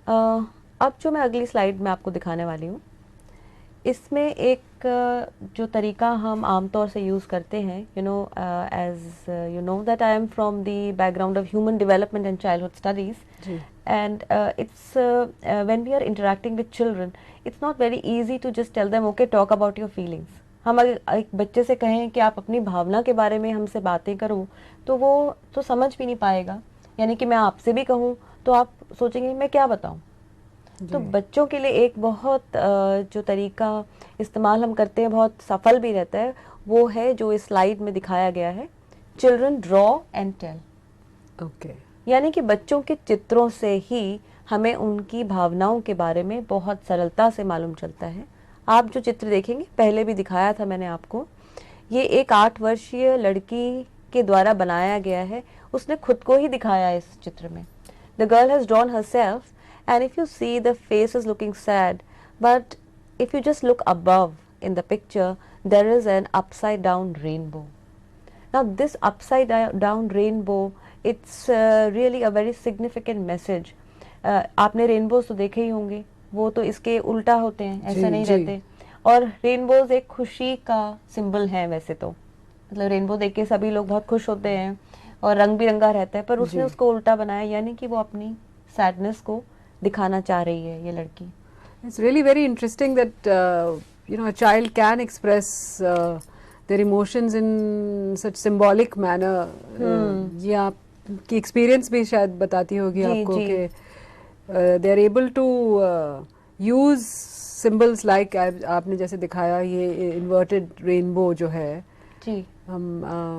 अब जो मैं अगली स्लाइड में आपको दिखाने वाली हूँ, इसमें एक जो तरीका हम आमतौर से यूज़ करते हैं, as you know that I am from the background of human development and childhood studies, and it's when we are interacting with children, it's not very easy to just tell them okay talk about your feelings. हम अगर एक बच्चे से कहें कि आप अपनी भावना के बारे में हमसे बातें करो तो वो तो समझ भी नहीं पाएगा। यानी कि मैं आपसे भी कहूँ तो आप सोचेंगे मैं क्या बताऊँ। तो बच्चों के लिए एक बहुत जो तरीका इस्तेमाल हम करते हैं, बहुत सफल भी रहता है, वो है जो इस स्लाइड में दिखाया गया है, children draw and tell. Okay, यानी कि बच्चों के चित्रों से ही हमें उनकी भावनाओं के बारे में बहुत सरलता से मालूम चलता है। आप जो चित्र देखेंगे, पहले भी दिखाया था मैंने आपको, ये एक 8 वर्षीय लड़की के द्वारा बनाया गया है, उसने खुद को ही दिखाया है इस चित्र में। The girl has drawn herself, and if you see the face is looking sad, but if you just look above in the picture there is an upside down rainbow. Now this upside down rainbow, it's really a very significant message. आपने rainbows तो देखे ही होंगे, वो तो इसके उल्टा होते हैं, ऐसा नहीं रहते, और रेनबोज एक खुशी का सिंबल है वैसे तो, मतलब रेनबो देख के सभी लोग बहुत खुश होते हैं और रंग बिरंगा रहता है, पर उसने उसको उल्टा बनाया, यानी कि वो अपनी सैडनेस को दिखाना चाह रही है ये लड़की। It's really very interesting that a child can express their emotions in such symbolic manner. ये आपकी experience भी शायद बताती होगी जी, आपको जी. कि they are able to use symbols like आपने जैसे दिखाया ये inverted rainbow जो है, जी. हम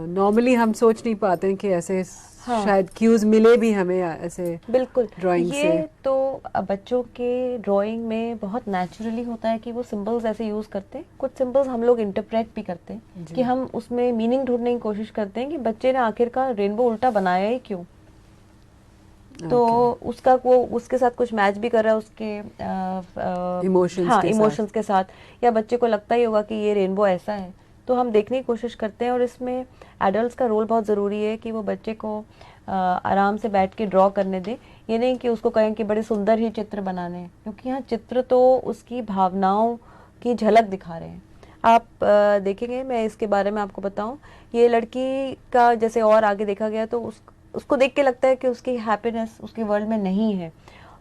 नॉर्मली हम सोच नहीं पाते हैं कि ऐसे हाँ. शायद क्यूज मिले भी हमें ऐसे बिल्कुल. ड्राइंग ये से. तो बच्चों के ड्राइंग में बहुत नेचुरली होता है कि वो सिंबल्स ऐसे यूज करते हैं. कुछ सिंबल्स हम लोग इंटरप्रेट भी करते हैं कि हम उसमें मीनिंग ढूंढने की कोशिश करते हैं कि बच्चे ने आखिरकार रेनबो उल्टा बनाया ही क्यों. तो उसका वो उसके साथ कुछ मैच भी कर रहा है उसके इमोशंस हाँ के इमोशंस के साथ, या बच्चे को लगता ही होगा कि ये रेनबो ऐसा है. तो हम देखने की कोशिश करते हैं, और इसमें एडल्ट्स का रोल बहुत ज़रूरी है कि वो बच्चे को आराम से बैठ के ड्रॉ करने दें. ये नहीं कि उसको कहें कि बड़े सुंदर ही चित्र बनाने हैं, क्योंकि यहाँ चित्र तो उसकी भावनाओं की झलक दिखा रहे हैं. आप देखेंगे, मैं इसके बारे में आपको बताऊं, ये लड़की का जैसे और आगे देखा गया तो उसको देख के लगता है कि उसकी हैप्पीनेस उसके वर्ल्ड में नहीं है.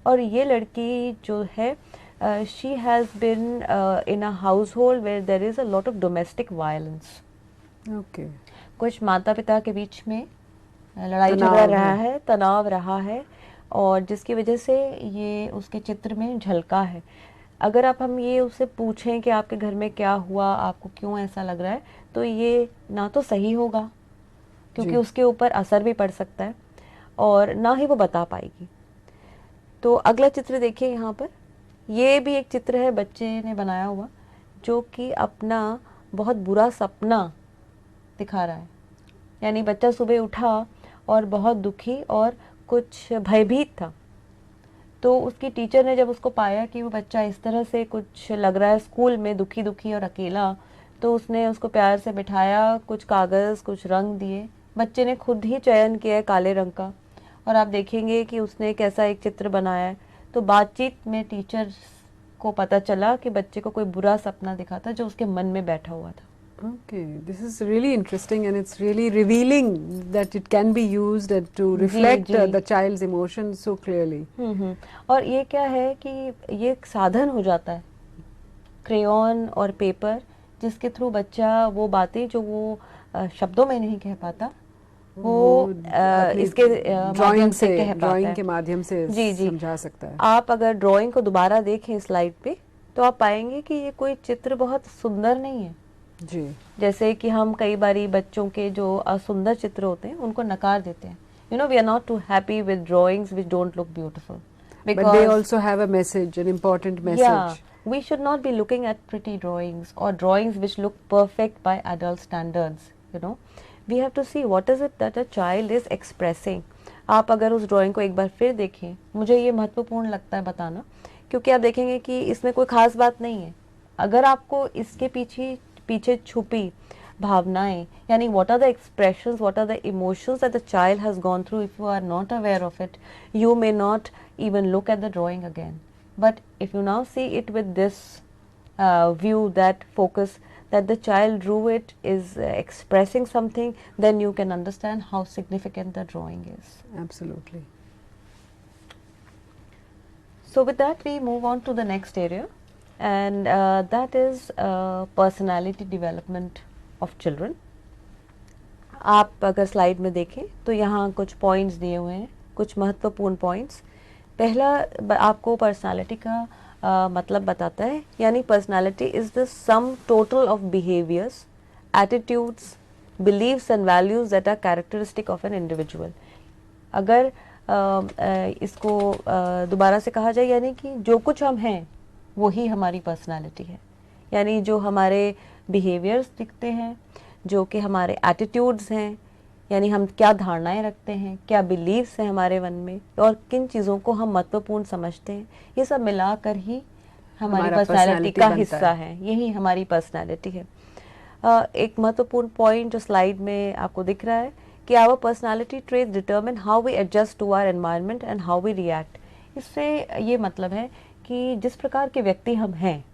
और ये लड़की जो है, she has been in a household where there is a lot of domestic violence. Okay. कुछ माता पिता के बीच में लड़ाई तनाव झगड़ा रहा है. है, तनाव रहा है, और जिसकी वजह से ये उसके चित्र में झलका है. अगर हम ये उससे पूछें कि आपके घर में क्या हुआ, आपको क्यों ऐसा लग रहा है, तो ये ना तो सही होगा, क्योंकि जी. उसके ऊपर असर भी पड़ सकता है, और ना ही वो बता पाएगी. तो अगला चित्र देखिए यहाँ पर. ये भी एक चित्र है बच्चे ने बनाया हुआ, जो कि अपना बहुत बुरा सपना दिखा रहा है. यानी बच्चा सुबह उठा और बहुत दुखी और कुछ भयभीत था. तो उसकी टीचर ने जब उसको पाया कि वो बच्चा इस तरह से कुछ लग रहा है स्कूल में, दुखी दुखी और अकेला, तो उसने उसको प्यार से बिठाया, कुछ कागज़ कुछ रंग दिए. बच्चे ने खुद ही चयन किया है काले रंग का, और आप देखेंगे कि उसने कैसा एक चित्र बनाया है. तो बातचीत में टीचर को पता चला कि बच्चे को कोई बुरा सपना दिखा था जो उसके मन में बैठा हुआ था. Okay, this is really interesting and it's really revealing that it can be used to reflect ji. the child's emotions so clearly. और ये क्या है कि ये एक साधन हो जाता है, क्रेयॉन और पेपर, जिसके थ्रू बच्चा वो बातें जो वो शब्दों में नहीं कह पाता, वो इसके माध्यम से कह पाता ड्राइंग है. के माध्यम से जी, जी. समझा सकता है. आप अगर ड्राइंग को दोबारा देखें स्लाइड पे, तो आप पाएंगे कि ये कोई चित्र बहुत सुंदर नहीं है. जी. जैसे कि हम कई बारी बच्चों के जो असुंदर चित्र होते हैं उनको नकार देते हैं. We are not too happy with drawings which don't look beautiful. But they also have a message, an important message. Yeah, we should not be looking at pretty drawings or drawings which look perfect by adult standards. We have to see what is it that a child is expressing. आप अगर उस drawing को एक बार फिर देखें, मुझे ये महत्वपूर्ण लगता है बताना, क्योंकि आप देखेंगे कि इसमें कोई खास बात नहीं है. अगर आपको इसके पीछे छुपी भावनाएं, यानी what are the expressions, what are the emotions that the child has gone through, if you are not aware of it, you may not even look at the drawing again. But if you now see it with this view, that focus, that the child drew it is expressing something, then you can understand how significant the drawing is. Absolutely. So with that we move on to the next area, and that is personality development of children. आप अगर slide में देखें तो यहाँ कुछ points दिए हुए हैं, कुछ महत्वपूर्ण पॉइंट्स. पहला आपको पर्सनालिटी का मतलब बताता है, यानी personality is the sum total of behaviours, attitudes, beliefs and values that are characteristic of an individual. अगर इसको दोबारा से कहा जाए, यानी कि जो कुछ हम हैं वही हमारी पर्सनालिटी है. यानी जो हमारे बिहेवियर्स दिखते हैं, जो कि हमारे एटीट्यूड्स हैं, यानी हम क्या धारणाएं रखते हैं, क्या बिलीव्स हैं हमारे मन में, और किन चीज़ों को हम महत्वपूर्ण समझते हैं, ये सब मिलाकर ही हमारी पर्सनालिटी का हिस्सा है. यही हमारी पर्सनालिटी है. एक महत्वपूर्ण पॉइंट जो स्लाइड में आपको दिख रहा है कि our personality traits determine how we adjust to our environment and how we react. इससे ये मतलब है कि जिस प्रकार के व्यक्ति हम हैं,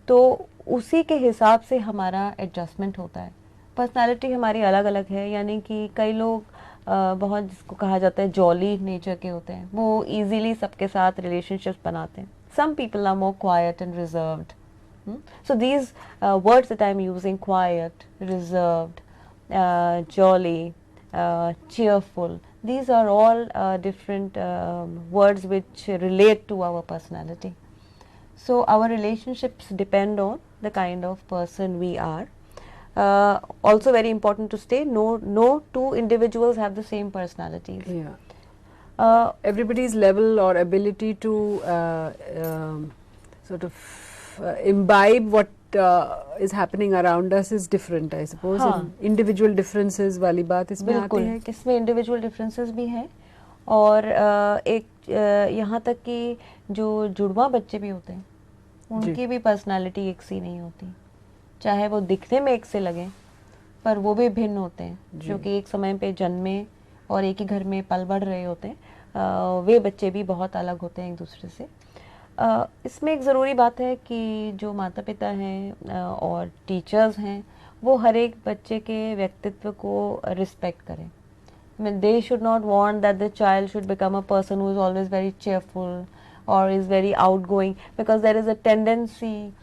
तो उसी के हिसाब से हमारा एडजस्टमेंट होता है. पर्सनालिटी हमारी अलग अलग है, यानी कि कई लोग बहुत, जिसको कहा जाता है जॉली नेचर के होते हैं, वो इजीली सबके साथ रिलेशनशिप्स बनाते हैं. some people are more quiet and reserved. So these words that I'm using, quiet, reserved, jolly, cheerful, these are all different words which relate to our personality. So our relationships depend on the kind of person we are. Also very important to state, no two individuals have the same personalities. Yeah. Everybody's level or ability to sort of imbibe what is happening around us is different, I suppose. हाँ. Individual differences वाली बात इसमें आती है. बिल्कुल, इसमें individual differences भी हैं और एक यहाँ तक कि जो जुड़वा बच्चे भी होते हैं उनकी भी पर्सनालिटी एक सी नहीं होती, चाहे वो दिखने में एक से लगें पर वो भी भिन्न होते हैं, क्योंकि एक समय पे जन्मे और एक ही घर में पल बढ़ रहे होते हैं, वे बच्चे भी बहुत अलग होते हैं एक दूसरे से. इसमें एक ज़रूरी बात है कि जो माता पिता हैं और टीचर्स हैं वो हर एक बच्चे के व्यक्तित्व को रिस्पेक्ट करें. I mean, they should not want that the child should become a person who is always very cheerful or is very outgoing, because there is a tendency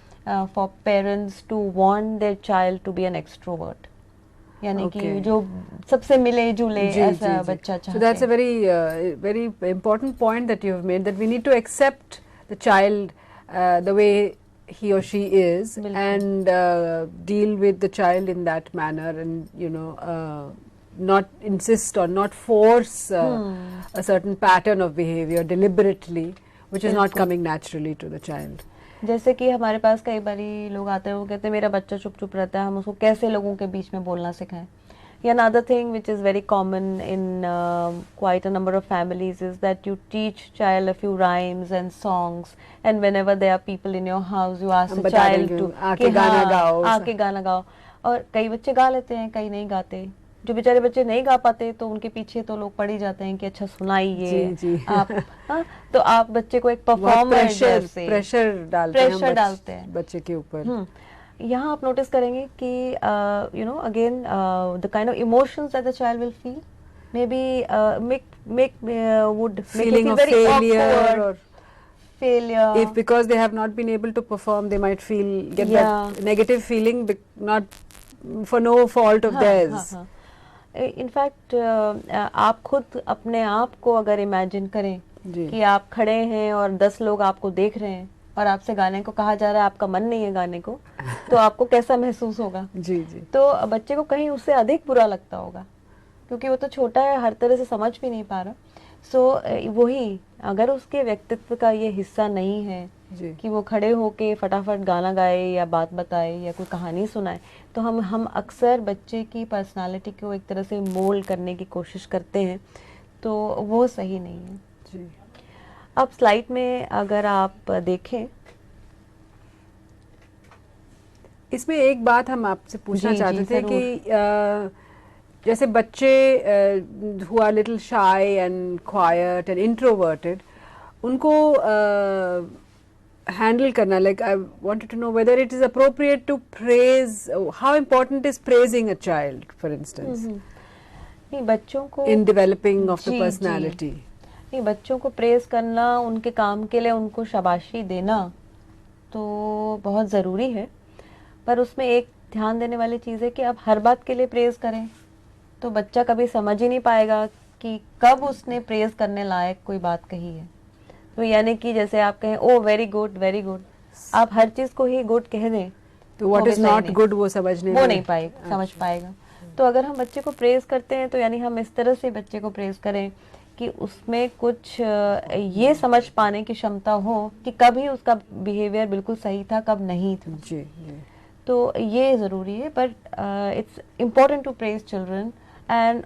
for parents to want their child to be an extrovert. यानी कि जो सबसे मिले जुले ऐसा बच्चा चाहते हैं. So that's a very important point that you have made, that we need to accept the child the way he or she is and deal with the child in that manner, and not insist or not force a certain pattern of behavior deliberately, which is not coming naturally to the child. जैसे कि हमारे पास कई बारी लोग आते हैं, वो कहते हैं मेरा बच्चा चुप चुप रहता है, हम उसको कैसे लोगों के बीच में बोलना सिखाएं. Yeah, another thing which is very common in quite a number of families is that you teach child a few rhymes and songs, and whenever there are people in your house, you ask the child to आके गाना गाओ. आके गाना गाओ. और कई बच्चे गा लेते हैं, कई नहीं गाते. जो बेचारे बच्चे नहीं गा पाते तो उनके पीछे तो लोग पड़ ही जाते हैं कि अच्छा सुनाइए आप. तो आप बच्चे को एक परफॉर्मर से प्रेशर डालते हैं बच्चे के ऊपर. यहाँ आप नोटिस करेंगे कि again the kind of emotions that the child will feel may be would feeling of very failure or failure. If because they have not been able to perform, they might get that negative feeling, not for no fault of theirs. In fact आप खुद अपने आप को अगर imagine करें कि आप खड़े हैं और 10 लोग आपको देख रहे हैं और आपसे गाने को कहा जा रहा है, आपका मन नहीं है गाने को, तो आपको कैसा महसूस होगा. जी. तो बच्चे को कहीं उससे अधिक बुरा लगता होगा, क्योंकि वो तो छोटा है, हर तरह से समझ भी नहीं पा रहा. सो वही अगर उसके व्यक्तित्व का ये हिस्सा नहीं है कि वो खड़े होके फटाफट गाना गाए या बात बताए या कोई कहानी सुनाए, तो हम अक्सर बच्चे की पर्सनालिटी को एक तरह से मोल्ड करने की कोशिश करते हैं, तो वो सही नहीं है. जी. अब स्लाइड में अगर आप देखें, इसमें एक बात हम आपसे पूछना चाहते थे कि जैसे बच्चे who are little shy and quiet and introverted, उनको handle करना, like I wanted to know whether it is appropriate to praise, how important is praising a child, for instance, नहीं बच्चों को in developing of the personality. नहीं, बच्चों को praise करना, उनके काम के लिए उनको शाबाशी देना तो बहुत ज़रूरी है, पर उसमें एक ध्यान देने वाली चीज़ है कि आप हर बात के लिए प्रेज करें तो बच्चा कभी समझ ही नहीं पाएगा कि कब उसने प्रेज करने लायक कोई बात कही है. तो यानी कि जैसे आप कहें ओ वेरी गुड, आप हर चीज़ को ही गुड कह दें तो व्हाट इज नॉट गुड वो समझ नहीं पाएगा. तो अगर हम बच्चे को प्रेज करते हैं तो यानी हम इस तरह से बच्चे को प्रेज करें कि उसमें कुछ ये समझ पाने की क्षमता हो कि कभी उसका बिहेवियर बिल्कुल सही था, कब नहीं था. जी. तो ये ज़रूरी है, but it's important to praise children, and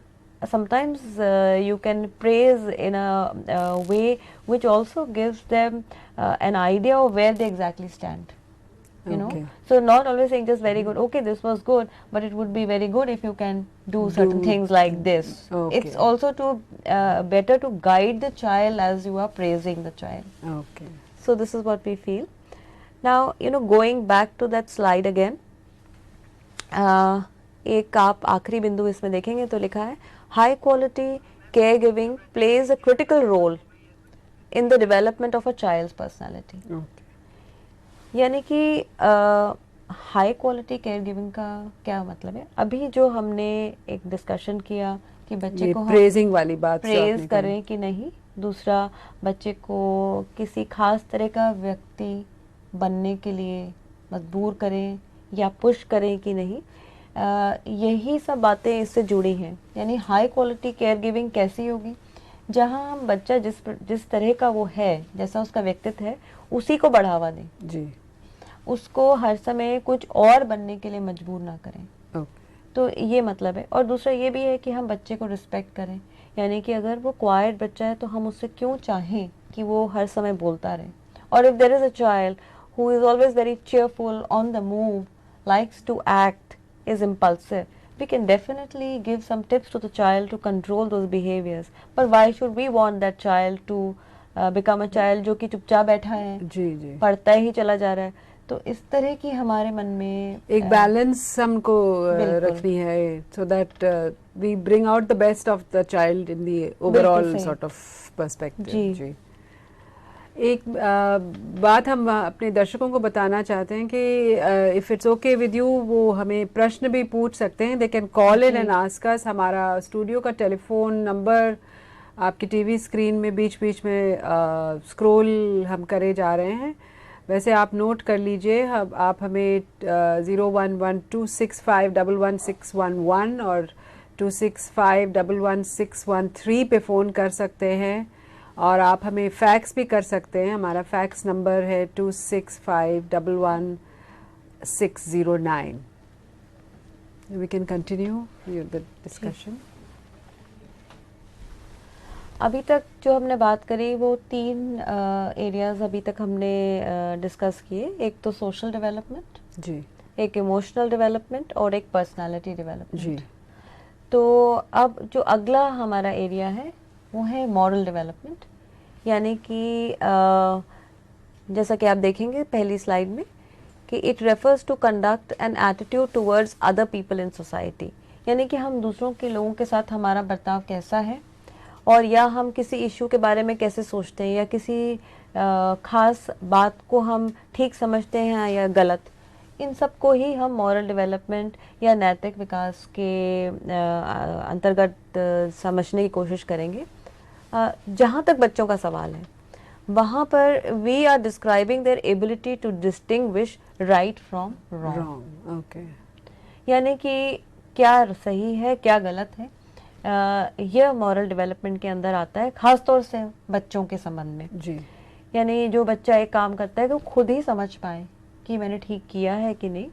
sometimes you can praise in a way which also gives them an idea of where they exactly stand, you know. So not always saying just very good, okay this was good, but it would be very good if you can do certain things like this. It's also to better to guide the child as you are praising the child. So this is what we feel. Now going back to that slide again, एक आप आखिरी बिंदु इसमें देखेंगे तो लिखा है high quality caregiving plays a critical role in the development of a child's personality. Okay. यानी कि हाई क्वालिटी केयर गिविंग का क्या मतलब है? अभी जो हमने एक डिस्कशन किया कि बच्चे ये को हम प्रेजिंग वाली बात जो प्रेज आपने करें कि नहीं, दूसरा बच्चे को किसी खास तरह का व्यक्ति बनने के लिए मजबूर करें या पुश करें कि नहीं, यही सब बातें इससे जुड़ी हैं। यानी हाई क्वालिटी केयर गिविंग कैसी होगी? जहां हम बच्चा जिस तरह का वो है, जैसा उसका व्यक्तित्व है, उसी को बढ़ावा दें, जी। उसको हर समय कुछ और बनने के लिए मजबूर ना करें। ओके। तो ये मतलब है। और दूसरा ये भी है कि हम बच्चे को रिस्पेक्ट करें, यानी कि अगर वो क्वाइट बच्चा है तो हम उससे क्यों चाहें कि वो हर समय बोलता रहे। और if there is a child who is always very cheerful, on the move, likes to act, is impulsive, we can definitely give some tips to the child to control those behaviors. But why should we want that child to become a child जो कि चुपचाप बैठा है, जी जी। पढ़ता ही चला जा रहा है? तो इस तरह की हमारे मन में एक बैलेंस हमको बिल्कुल। रखनी है, so that we bring out the best of the child in the बिल्कुल ओवरऑल सही। Sort of perspective. जी। जी। एक बात हम अपने दर्शकों को बताना चाहते हैं कि if it's okay with you, वो हमें प्रश्न भी पूछ सकते हैं। दे कैन कॉल इन जी। And ask us. हमारा स्टूडियो का टेलीफोन नंबर आपकी टीवी स्क्रीन में बीच बीच में स्क्रॉल हम करे जा रहे हैं, वैसे आप नोट कर लीजिए। आप हमें 0112651111 और 265111613 पे फ़ोन कर सकते हैं, और आप हमें फैक्स भी कर सकते हैं। हमारा फैक्स नंबर है 265111609। We can continue the discussion. अभी तक जो हमने बात करी वो 3 एरियाज अभी तक हमने डिस्कस किए। एक तो सोशल डेवलपमेंट, जी एक इमोशनल डेवलपमेंट और एक पर्सनालिटी डेवलपमेंट। जी। तो अब जो अगला हमारा एरिया है वो है मॉरल डेवलपमेंट। यानी कि जैसा कि आप देखेंगे पहली स्लाइड में कि it refers to conduct an attitude towards other people in society. यानी कि हम दूसरों के लोगों के साथ हमारा बर्ताव कैसा है, और या हम किसी इशू के बारे में कैसे सोचते हैं, या किसी खास बात को हम ठीक समझते हैं या गलत, इन सब को ही हम मॉरल डेवलपमेंट या नैतिक विकास के अंतर्गत समझने की कोशिश करेंगे। जहाँ तक बच्चों का सवाल है, वहाँ पर we are describing their ability to distinguish right from wrong. Okay. यानी कि क्या सही है क्या गलत है, यह मॉरल डेवलपमेंट के अंदर आता है, खास तौर से बच्चों के संबंध में। जी। यानी जो बच्चा एक काम करता है तो खुद ही समझ पाए कि मैंने ठीक किया है कि नहीं,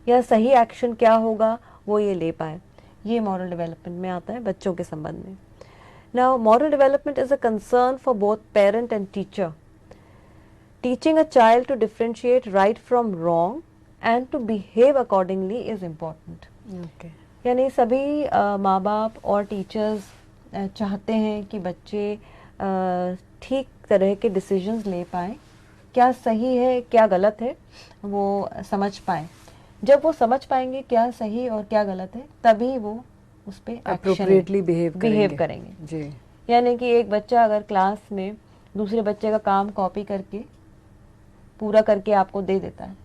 या सही एक्शन क्या होगा वो ये ले पाए, ये मॉरल डेवलपमेंट में आता है बच्चों के संबंध में। Now moral development is a concern for both parent and teacher. Teaching a child to differentiate right from wrong and to behave accordingly is important. Okay. यानी सभी माँ बाप और टीचर्स चाहते हैं कि बच्चे ठीक तरह के डिसीजंस ले पाएँ, क्या सही है क्या गलत है वो समझ पाएँ। जब वो समझ पाएंगे क्या सही और क्या गलत है, तभी वो उस पर अप्रोप्रिएटली बिहेव करेंगे। जी। यानी कि एक बच्चा अगर क्लास में दूसरे बच्चे का काम कॉपी करके पूरा करके आपको दे देता है,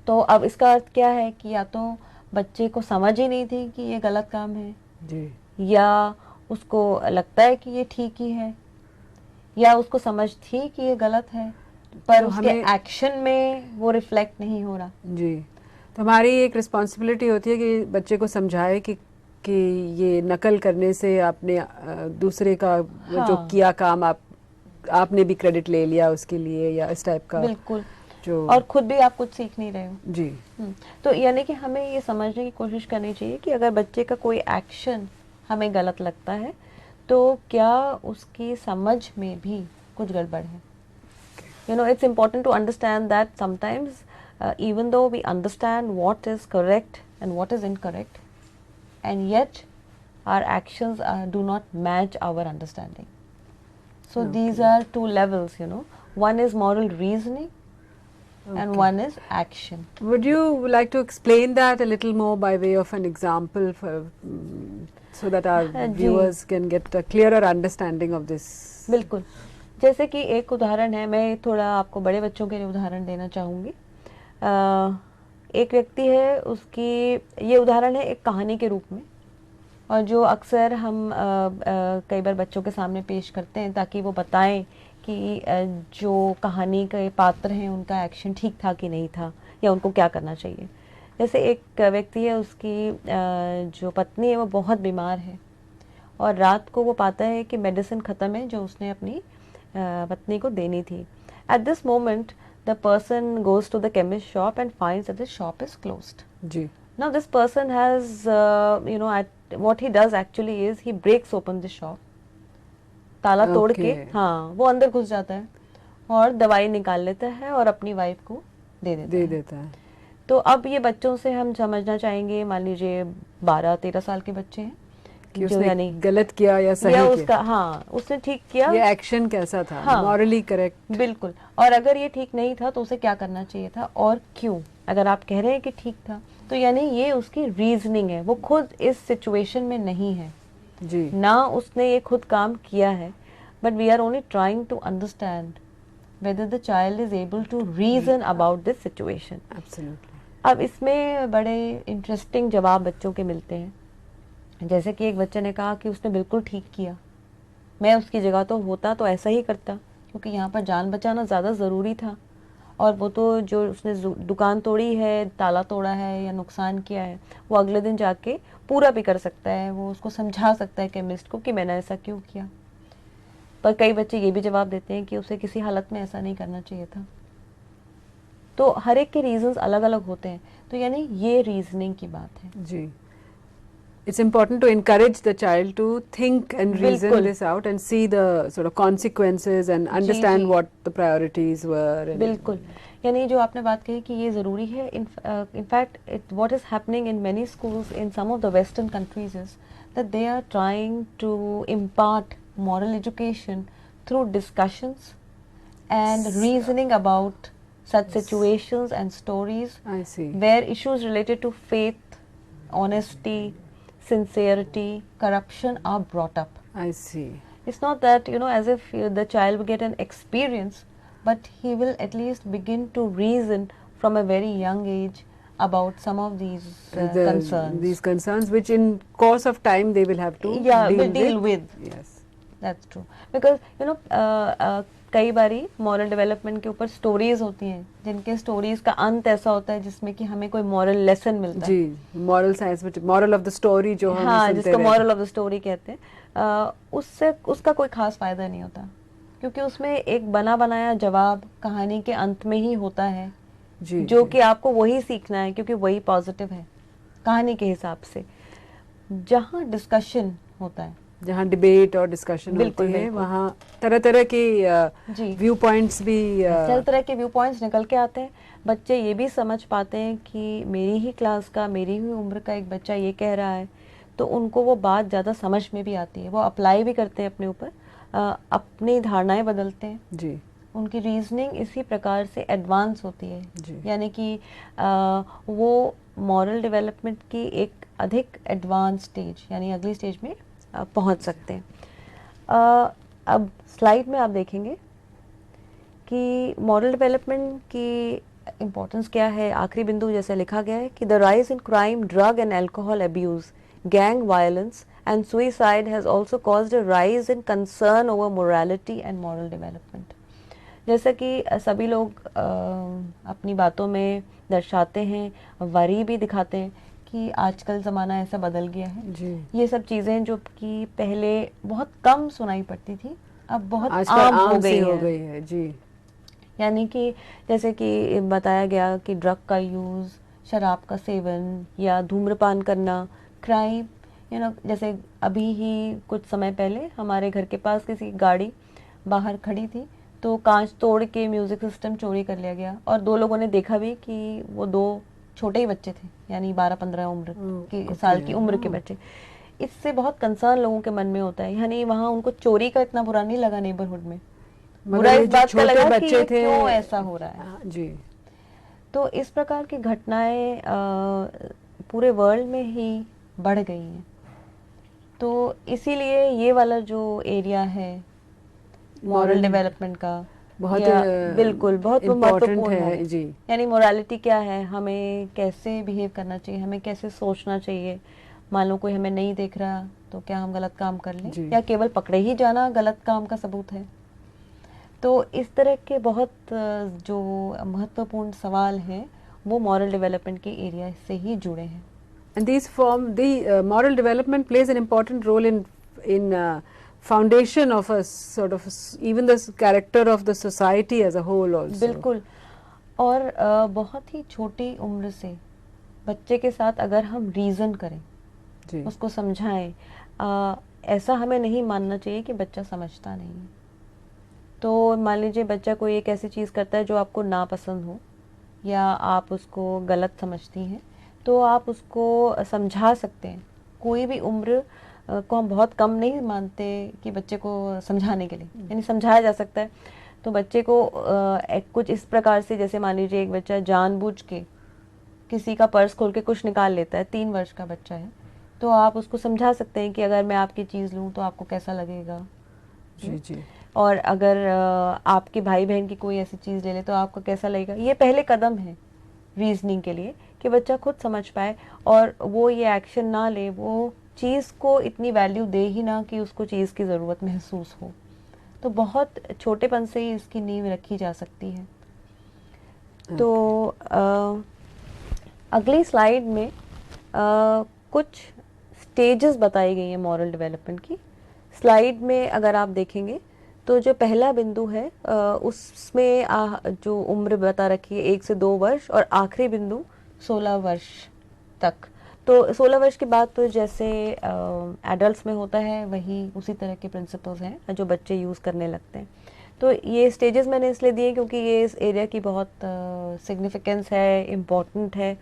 तो अब इसका अर्थ क्या है कि या तो बच्चे को समझ ही नहीं थी कि ये गलत काम है जी। या उसको लगता है कि ये ठीक ही है, या उसको समझ थी कि ये गलत है पर तो उसके हमें एक्शन में वो रिफ्लेक्ट नहीं हो रहा। जी। तो हमारी एक रिस्पॉन्सिबिलिटी होती है कि बच्चे को समझाए कि ये नकल करने से आपने दूसरे का जो हाँ। किया काम आपने भी क्रेडिट ले लिया उसके लिए, या इस टाइप का बिल्कुल। जो, और खुद भी आप कुछ सीख नहीं रहे हो। जी। तो यानी कि हमें ये समझने की कोशिश करनी चाहिए कि अगर बच्चे का कोई एक्शन हमें गलत लगता है तो क्या उसकी समझ में भी कुछ गड़बड़ है। You know, it's important to understand that sometimes even though we understand what is correct and what is incorrect, and yet our actions do not match our understanding. So these are two levels, you know. One is moral reasoning and one is action. Would you like to explain that a little more by way of an example for so that our ji. viewers can get a clearer understanding of this? बिल्कुल। जैसे कि एक उदाहरण है, मैं थोड़ा आपको बड़े बच्चों के लिए उदाहरण देना चाहूँगी। एक व्यक्ति है, उसकी ये उदाहरण है एक कहानी के रूप में, और जो अक्सर हम कई बार बच्चों के सामने पेश करते हैं ताकि वो बताएं कि जो कहानी के पात्र हैं उनका एक्शन ठीक था कि नहीं था, या उनको क्या करना चाहिए। जैसे एक व्यक्ति है, उसकी जो पत्नी है वो बहुत बीमार है, और रात को वो पाता है कि मेडिसिन ख़त्म है जो उसने अपनी पत्नी को देनी थी। At this moment the person goes to the chemist shop and finds that the shop is closed. जी। Now this person has, what he does actually is he breaks open the shop. ताला तोड़ के, Okay. हाँ, वो अंदर घुस जाता है और दवाई निकाल लेता है और अपनी वाइफ को दे देता है। तो अब ये बच्चों से हम समझना चाहेंगे, मान लीजिए 12-13 साल के बच्चे हैं, कि जो उसने यानी गलत किया या सही या किया, उसका, हाँ, उसने ठीक किया, ये एक्शन कैसा था, हाँ, मॉरली करेक्ट। बिल्कुल। और अगर ये ठीक नहीं था तो उसे क्या करना चाहिए था और क्यों। अगर आप कह रहे हैं कि ठीक था, तो यानी ये उसकी रीजनिंग है, वो खुद इस सिचुएशन में नहीं है जी। ना, उसने ये खुद काम किया है, but we are only trying to understand whether the child is able to reason about this situation. Absolutely. अब इसमें बड़े इंटरेस्टिंग जवाब बच्चों के मिलते हैं। जैसे कि एक बच्चे ने कहा कि उसने बिल्कुल ठीक किया, मैं उसकी जगह तो होता तो ऐसा ही करता, क्योंकि यहाँ पर जान बचाना ज़्यादा ज़रूरी था, और वो तो जो उसने दुकान तोड़ी है, ताला तोड़ा है या नुकसान किया है, वो अगले दिन जाके पूरा भी कर सकता है, वो उसको समझा सकता है केमिस्ट को कि मैंने ऐसा क्यों किया। पर कई बच्चे ये भी जवाब देते हैं कि उसे किसी हालत में ऐसा नहीं करना चाहिए था। तो हर एक के रीजंस अलग अलग होते हैं, तो यानी ये रीजनिंग की बात है। जी। It's important to encourage the child to think and reason बिल्कुल। this out and see the sort of consequences and understand ji. what the priorities were. And बिल्कुल, यानी जो आपने बात कही कि ये ज़रूरी है, in fact what is happening in many schools in some of the western countries is that they are trying to impart moral education through discussions and reasoning about such situations and stories I see. where issues related to faith, honesty, sincerity, corruption are brought up. I see. It's not that, as if the child will get an experience, but he will at least begin to reason from a very young age about some of these concerns. These concerns which in course of time they will have to deal with. Yes. That's true. Because, कई बारी moral development के ऊपर stories होती हैं, जिनके stories का अंत ऐसा होता है जिसमें कि हमें कोई मॉरल लेसन मिलता है। जी, moral science, moral of the story जो हम हाँ, सुनते जिसको रहते मॉरल ऑफ द स्टोरी कहते हैं, उससे उसका कोई खास फायदा नहीं होता, क्योंकि उसमें एक बना बनाया जवाब कहानी के अंत में ही होता है, जी, जो जी। कि आपको वही सीखना है, क्योंकि वही पॉजिटिव है कहानी के हिसाब से। जहाँ डिस्कशन होता है, जहाँ डिबेट और डिस्कशन बिल्कुल, होती है, बिल्कुल। वहाँ तरह तरह के जी। व्यू पॉइंट्स भी हर तरह के व्यू पॉइंट्स निकल के आते हैं। बच्चे ये भी समझ पाते हैं कि मेरी ही क्लास का, मेरी ही उम्र का एक बच्चा ये कह रहा है, तो उनको वो बात ज़्यादा समझ में भी आती है, वो अप्लाई भी करते हैं अपने ऊपर, अपनी धारणाएं बदलते हैं। जी। उनकी रीजनिंग इसी प्रकार से एडवांस होती है, जी। यानी कि वो मॉरल डेवलपमेंट की एक अधिक एडवांस स्टेज, यानी अगली स्टेज में पहुंच सकते हैं। अब स्लाइड में आप देखेंगे कि मॉरल डेवलपमेंट की इम्पोर्टेंस क्या है। आखिरी बिंदु जैसे लिखा गया है कि the rise in crime, drug and alcohol abuse, gang violence and suicide has also caused a rise in concern over morality and moral development. जैसा कि सभी लोग अपनी बातों में दर्शाते हैं, वरी भी दिखाते हैं कि आजकल ज़माना ऐसा बदल गया है। जी। ये सब चीज़ें जो कि पहले बहुत कम सुनाई पड़ती थी, अब बहुत आजकल आम आम हो सी हो गई गई है। जी। यानी कि जैसे कि बताया गया कि ड्रग का यूज़, शराब का सेवन या धूम्रपान करना, क्राइम, जैसे अभी ही कुछ समय पहले हमारे घर के पास किसी गाड़ी बाहर खड़ी थी, तो कांच तोड़ के म्यूज़िक सिस्टम चोरी कर लिया गया, और 2 लोगों ने देखा भी कि वो 2 छोटे ही बच्चे थे, यानी 12-15 उम्र की साल की उम्र के बच्चे। इससे बहुत कंसर्न लोगों के मन में होता है, यानी वहाँ उनको चोरी का इतना बुरा नहीं लगा नेबरहुड में, बुरा इस बात का लगा कि ये क्यों ऐसा हो रहा है। जी। तो इस प्रकार की घटनाएं पूरे वर्ल्ड में ही बढ़ गई हैं। तो इसीलिए ये वाला जो एरिया है, मॉरल डेवलपमेंट का बहुत बिल्कुल बहुत इम्पोर्टेंट महत्वपूर्ण है हो। जी। यानी मोरालिटी क्या है, हमें कैसे बिहेव करना चाहिए, हमें कैसे सोचना चाहिए। मान लो कोई हमें नहीं देख रहा तो क्या हम गलत काम कर लें, जी। या केवल पकड़े ही जाना गलत काम का सबूत है। तो इस तरह के बहुत जो महत्वपूर्ण सवाल हैं वो मॉरल डेवलपमेंट के एरिया से ही जुड़े हैं। And these form the moral development plays an important role in foundation of a sort of even the character of the society as a whole also. बिल्कुल। और बहुत ही छोटी उम्र से बच्चे के साथ अगर हम रीज़न करें, जी। उसको समझाएं, ऐसा हमें नहीं मानना चाहिए कि बच्चा समझता नहीं है। तो मान लीजिए बच्चा कोई एक ऐसी चीज़ करता है जो आपको नापसंद हो या आप उसको गलत समझती हैं, तो आप उसको समझा सकते हैं। कोई भी उम्र को हम बहुत कम नहीं मानते कि बच्चे को समझाने के लिए, यानी समझाया जा सकता है। तो बच्चे को कुछ इस प्रकार से, जैसे मान लीजिए एक बच्चा जानबूझ के किसी का पर्स खोल के कुछ निकाल लेता है, 3 वर्ष का बच्चा है, तो आप उसको समझा सकते हैं कि अगर मैं आपकी चीज़ लूँ तो आपको कैसा लगेगा। जी जी। और अगर आपके भाई बहन की कोई ऐसी चीज़ ले ले तो आपको कैसा लगेगा। ये पहले कदम है रीजनिंग के लिए कि बच्चा खुद समझ पाए और वो ये एक्शन ना ले, वो चीज़ को इतनी वैल्यू दे ही ना कि उसको चीज़ की ज़रूरत महसूस हो। तो बहुत छोटेपन से ही इसकी नींव रखी जा सकती है। तो अगली स्लाइड में कुछ स्टेजेस बताई गई हैं मॉरल डेवलपमेंट की। स्लाइड में अगर आप देखेंगे तो जो पहला बिंदु है उसमें जो उम्र बता रखी है 1 से 2 वर्ष और आखिरी बिंदु 16 वर्ष तक। तो 16 वर्ष के बाद तो जैसे एडल्ट्स में होता है वही उसी तरह के प्रिंसिपल्स हैं जो बच्चे यूज़ करने लगते हैं। तो ये स्टेजेस मैंने इसलिए दिए क्योंकि ये इस एरिया की बहुत सिग्निफिकेंस है, इम्पोर्टेंट है,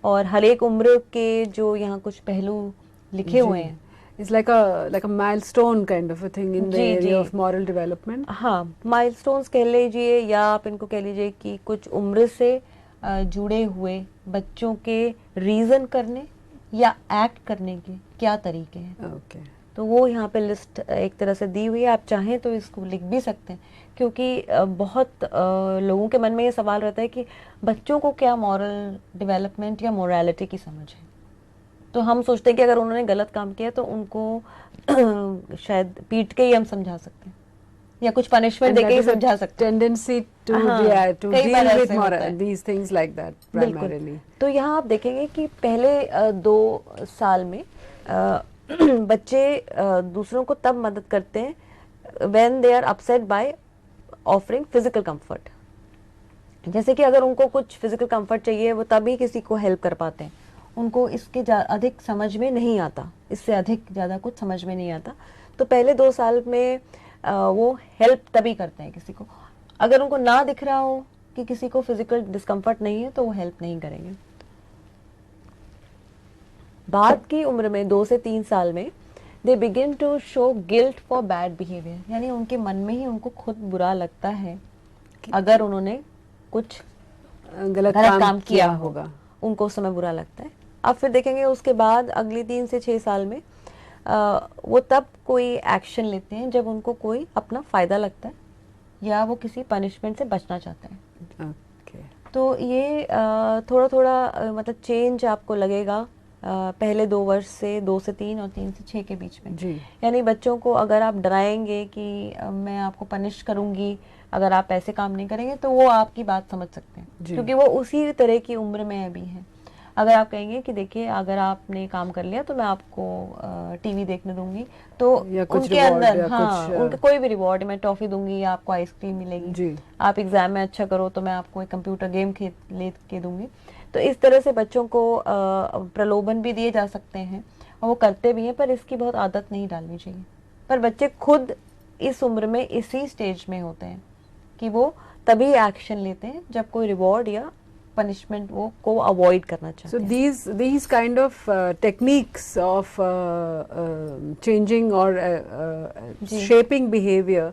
और हर एक उम्र के जो यहाँ कुछ पहलू लिखे हुए हैं। It's like a milestone kind of a thing in the area of moral development. हाँ, माइलस्टोन्स कह लीजिए या आप इनको कह लीजिए कि कुछ उम्र से जुड़े हुए बच्चों के रीज़न करने या एक्ट करने के क्या तरीके हैं। Okay. तो वो यहाँ पे लिस्ट एक तरह से दी हुई है, आप चाहें तो इसको लिख भी सकते हैं, क्योंकि बहुत लोगों के मन में ये सवाल रहता है कि बच्चों को क्या मॉरल डेवलपमेंट या मोरालिटी की समझ है। तो हम सोचते हैं कि अगर उन्होंने गलत काम किया तो उनको शायद पीट के ही हम समझा सकते हैं या कुछ पनिशमेंट देके ही समझा सकते हैं। Tendency to deal with these things like that primarily. तो यहाँ आप देखेंगे कि पहले 2 साल में बच्चे दूसरों को तब मदद करते हैं when they are upset by offering physical comfort। जैसे कि अगर उनको कुछ फिजिकल कंफर्ट चाहिए वो तभी किसी को हेल्प कर पाते हैं, उनको इसके अधिक समझ में नहीं आता, इससे अधिक ज़्यादा कुछ समझ में नहीं आता। तो पहले 2 साल में वो हेल्प तभी करते हैं किसी को। अगर उनको ना दिख रहा हो कि किसी को फिजिकल डिस्कम्फर्ट नहीं है तो वो हेल्प नहीं करेंगे। बाद की उम्र में 2 से 3 साल में they begin to show guilt for bad behaviour, यानी उनके मन में ही उनको खुद बुरा लगता है अगर उन्होंने कुछ गलत काम किया होगा, उनको उस समय बुरा लगता है। अब फिर देखेंगे उसके बाद अगली 3 से 6 साल में वो तब कोई एक्शन लेते हैं जब उनको कोई अपना फ़ायदा लगता है या वो किसी पनिशमेंट से बचना चाहते हैं। तो ये थोड़ा थोड़ा मतलब चेंज आपको लगेगा पहले 2 वर्ष से 2 से 3 और 3 से 6 के बीच में। यानी बच्चों को अगर आप डराएंगे कि मैं आपको पनिश करूंगी अगर आप ऐसे काम नहीं करेंगे तो वो आपकी बात समझ सकते हैं, क्योंकि वो उसी तरह की उम्र में अभी है। अगर आप कहेंगे कि देखिए अगर आपने काम कर लिया तो मैं आपको टीवी देखने दूंगी, तो उनके अंदर उनके कोई भी रिवॉर्ड, मैं टॉफी दूंगी या आपको आइसक्रीम मिलेगी, आप एग्जाम में अच्छा करो तो मैं आपको एक कंप्यूटर गेम ले के दूंगी। तो इस तरह से बच्चों को प्रलोभन भी दिए जा सकते हैं और वो करते भी हैं, पर इसकी बहुत आदत नहीं डालनी चाहिए। पर बच्चे खुद इस उम्र में इसी स्टेज में होते हैं कि वो तभी एक्शन लेते हैं जब कोई रिवॉर्ड या पनिशमेंट वो को अवॉइड करना चाहते हैं। So these kind of techniques of changing or shaping behavior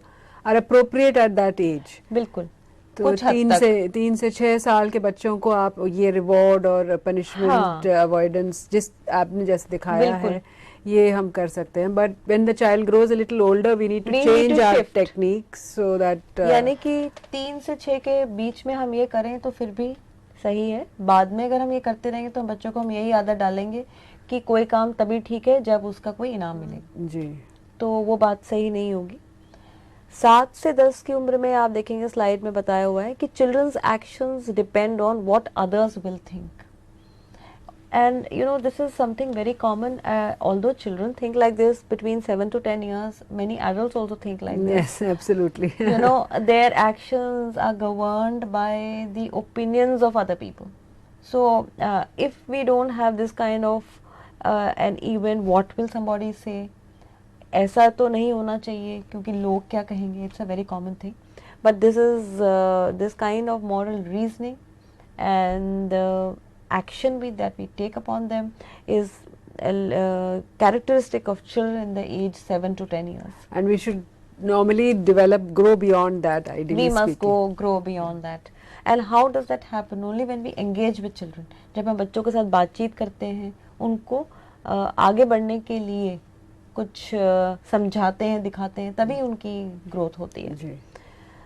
are appropriate at that age. बिल्कुल। तो 3 से 6 साल के बच्चों को आप ये रिवॉर्ड और पनिशमेंट अवॉइडेंस जिस आपने जैसे दिखाया है ये हम कर सकते हैं, but when the child grows a little older we need to We need change to our shift. Techniques so that यानी कि 3 से 6 के बीच में हम ये करें तो फिर भी सही है। बाद में अगर हम ये करते रहेंगे तो बच्चों को हम यही आदत डालेंगे कि कोई काम तभी ठीक है जब उसका कोई इनाम मिलेगा, जी तो वो बात सही नहीं होगी। 7 से 10 की उम्र में आप देखेंगे स्लाइड में बताया हुआ है कि children's actions depend on what others will think, and you know this is something very common, although children think like this between 7 to 10 years, many adults also think like this. yes absolutely You know, their actions are governed by the opinions of other people. So if we don't have this kind of an even what will somebody say, ऐसा तो नहीं होना चाहिए क्योंकि लोग क्या कहेंगे, it's a very common thing, but this is this kind of moral reasoning and action that we take upon them is characteristic of children in the age 7 to 10 years. and we should normally grow beyond that, ideally We must speaking. grow beyond that. And how does that happen? Only when we engage with children. जब हम बच्चों के साथ बातचीत करते हैं, उनको आगे बढ़ने के लिए कुछ समझाते हैं, दिखाते हैं, तभी उनकी ग्रोथ होती है। जी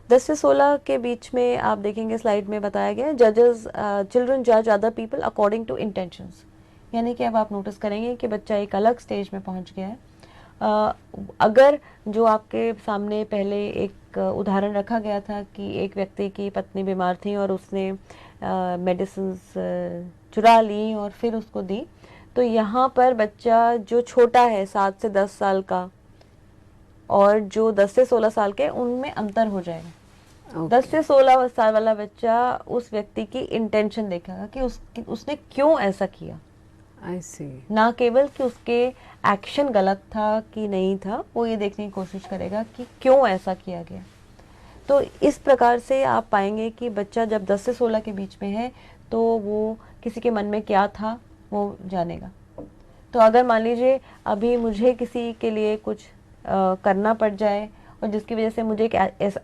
10 से 16 के बीच में आप देखेंगे स्लाइड में बताया गया, जजेस चिल्ड्रन जज other people according to intentions. यानी कि अब आप नोटिस करेंगे कि बच्चा एक अलग स्टेज में पहुंच गया है। अगर जो आपके सामने पहले एक उदाहरण रखा गया था कि एक व्यक्ति की पत्नी बीमार थी और उसने मेडिसिन चुरा ली और फिर उसको दी, तो यहाँ पर बच्चा जो छोटा है 7 से 10 साल का और जो 10 से 16 साल के, उनमें अंतर हो जाएगा। 10 से 16 साल वाला बच्चा उस व्यक्ति की इंटेंशन देखेगा कि उसने क्यों ऐसा किया, आई सी, ना केवल कि उसके एक्शन गलत था कि नहीं था, वो ये देखने की कोशिश करेगा कि क्यों ऐसा किया गया। तो इस प्रकार से आप पाएंगे कि बच्चा जब 10 से 16 के बीच में है तो वो किसी के मन में क्या था वो जानेगा। तो अगर मान लीजिए अभी मुझे किसी के लिए कुछ करना पड़ जाए और जिसकी वजह से मुझे एक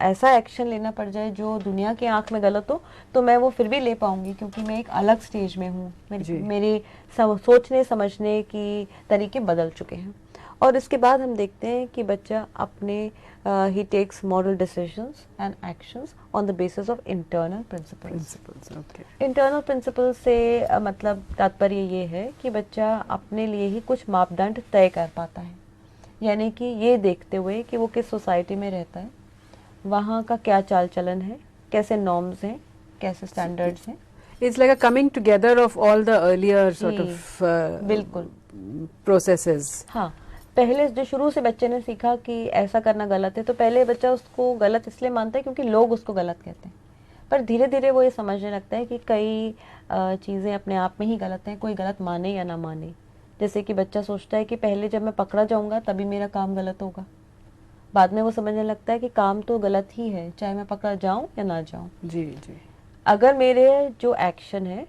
ऐसा एक्शन लेना पड़ जाए जो दुनिया की आंख में गलत हो, तो मैं वो फिर भी ले पाऊंगी क्योंकि मैं एक अलग स्टेज में हूँ, मेरे सोचने समझने की तरीके बदल चुके हैं। और इसके बाद हम देखते हैं कि बच्चा अपने ही takes moral decisions and actions on the basis of internal principles. Internal principle से मतलब तात्पर्य ये है कि बच्चा अपने लिए ही कुछ मापदंड तय कर पाता है, यानी कि ये देखते हुए कि वो किस सोसाइटी में रहता है, वहाँ का क्या चाल चलन है, कैसे नॉर्म्स हैं, कैसे स्टैंडर्ड्स हैं। It's like a coming together of all the earlier sort of बिल्कुल processes. हाँ, पहले जो शुरू से बच्चे ने सीखा कि ऐसा करना गलत है, तो पहले बच्चा उसको गलत इसलिए मानता है क्योंकि लोग उसको गलत कहते हैं, पर धीरे धीरे वो ये समझने लगता है कि कई चीज़ें अपने आप में ही गलत हैं, कोई गलत माने या ना माने। जैसे कि बच्चा सोचता है कि पहले जब मैं पकड़ा जाऊंगा तभी मेरा काम गलत होगा, बाद में वो समझने लगता है कि काम तो गलत ही है चाहे मैं पकड़ा जाऊं या ना जाऊं। जी जी, अगर मेरे जो एक्शन है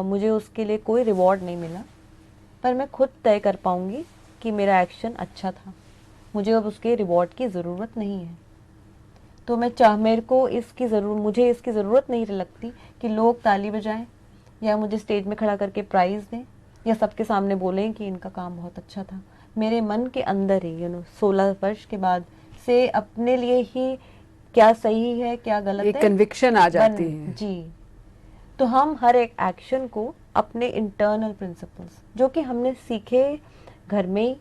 मुझे उसके लिए कोई रिवॉर्ड नहीं मिला, पर मैं खुद तय कर पाऊंगी कि मेरा एक्शन अच्छा था, मुझे अब उसके रिवॉर्ड की ज़रूरत नहीं है, तो मुझे इसकी ज़रूरत नहीं लगती कि लोग ताली बजाएं या मुझे स्टेज में खड़ा करके प्राइज़ दें या सबके सामने बोलें कि इनका काम बहुत अच्छा था। मेरे मन के अंदर ही 16 वर्ष के बाद से अपने लिए ही क्या सही है क्या गलत है, कन्विक्शन आ जाती है। जी, तो हम हर एक एक्शन को अपने इंटरनल प्रिंसिपल्स जो कि हमने सीखे घर में ही,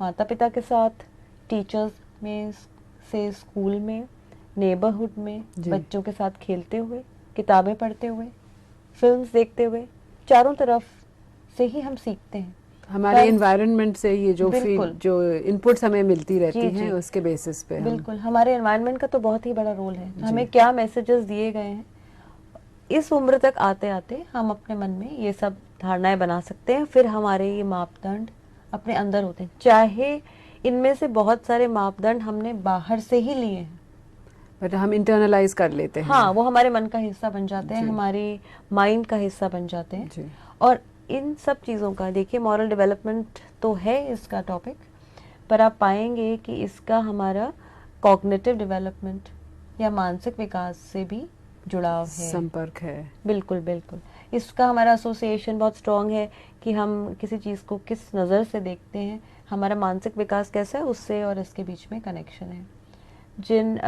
माता पिता के साथ, टीचर्स में से, स्कूल में, नेबरहुड में, बच्चों के साथ खेलते हुए, किताबें पढ़ते हुए, फिल्म्स देखते हुए, चारों तरफ से ही हम सीखते हैं। हमारे एनवायरनमेंट से ये जो इनपुट्स हमें मिलती रहती हैं उसके बेसिस पे बिल्कुल हमारे एनवायरनमेंट का तो बहुत ही बड़ा रोल है। हमें क्या मैसेजेस दिए गए हैं, इस उम्र तक आते आते हम अपने मन में ये सब धारणाएं बना सकते हैं, फिर हमारे ये मापदंड अपने अंदर होते हैं, चाहे इनमें से बहुत सारे मापदंड हमने बाहर से ही लिए हैं, बट हम इंटरनलाइज कर लेते हैं। हाँ, वो हमारे मन का हिस्सा बन जाते हैं, हमारी माइंड का हिस्सा बन जाते हैं। और इन सब चीज़ों का देखिए, मॉरल डेवलपमेंट तो है इसका टॉपिक, पर आप पाएंगे कि इसका हमारा कॉग्निटिव डेवलपमेंट या मानसिक विकास से भी जुड़ाव है, संपर्क है। बिल्कुल बिल्कुल। इसका हमारा एसोसिएशन बहुत स्ट्रॉन्ग है कि हम किसी चीज़ को किस नज़र से देखते हैं, हमारा मानसिक विकास कैसा है, उससे और इसके बीच में कनेक्शन है। जिन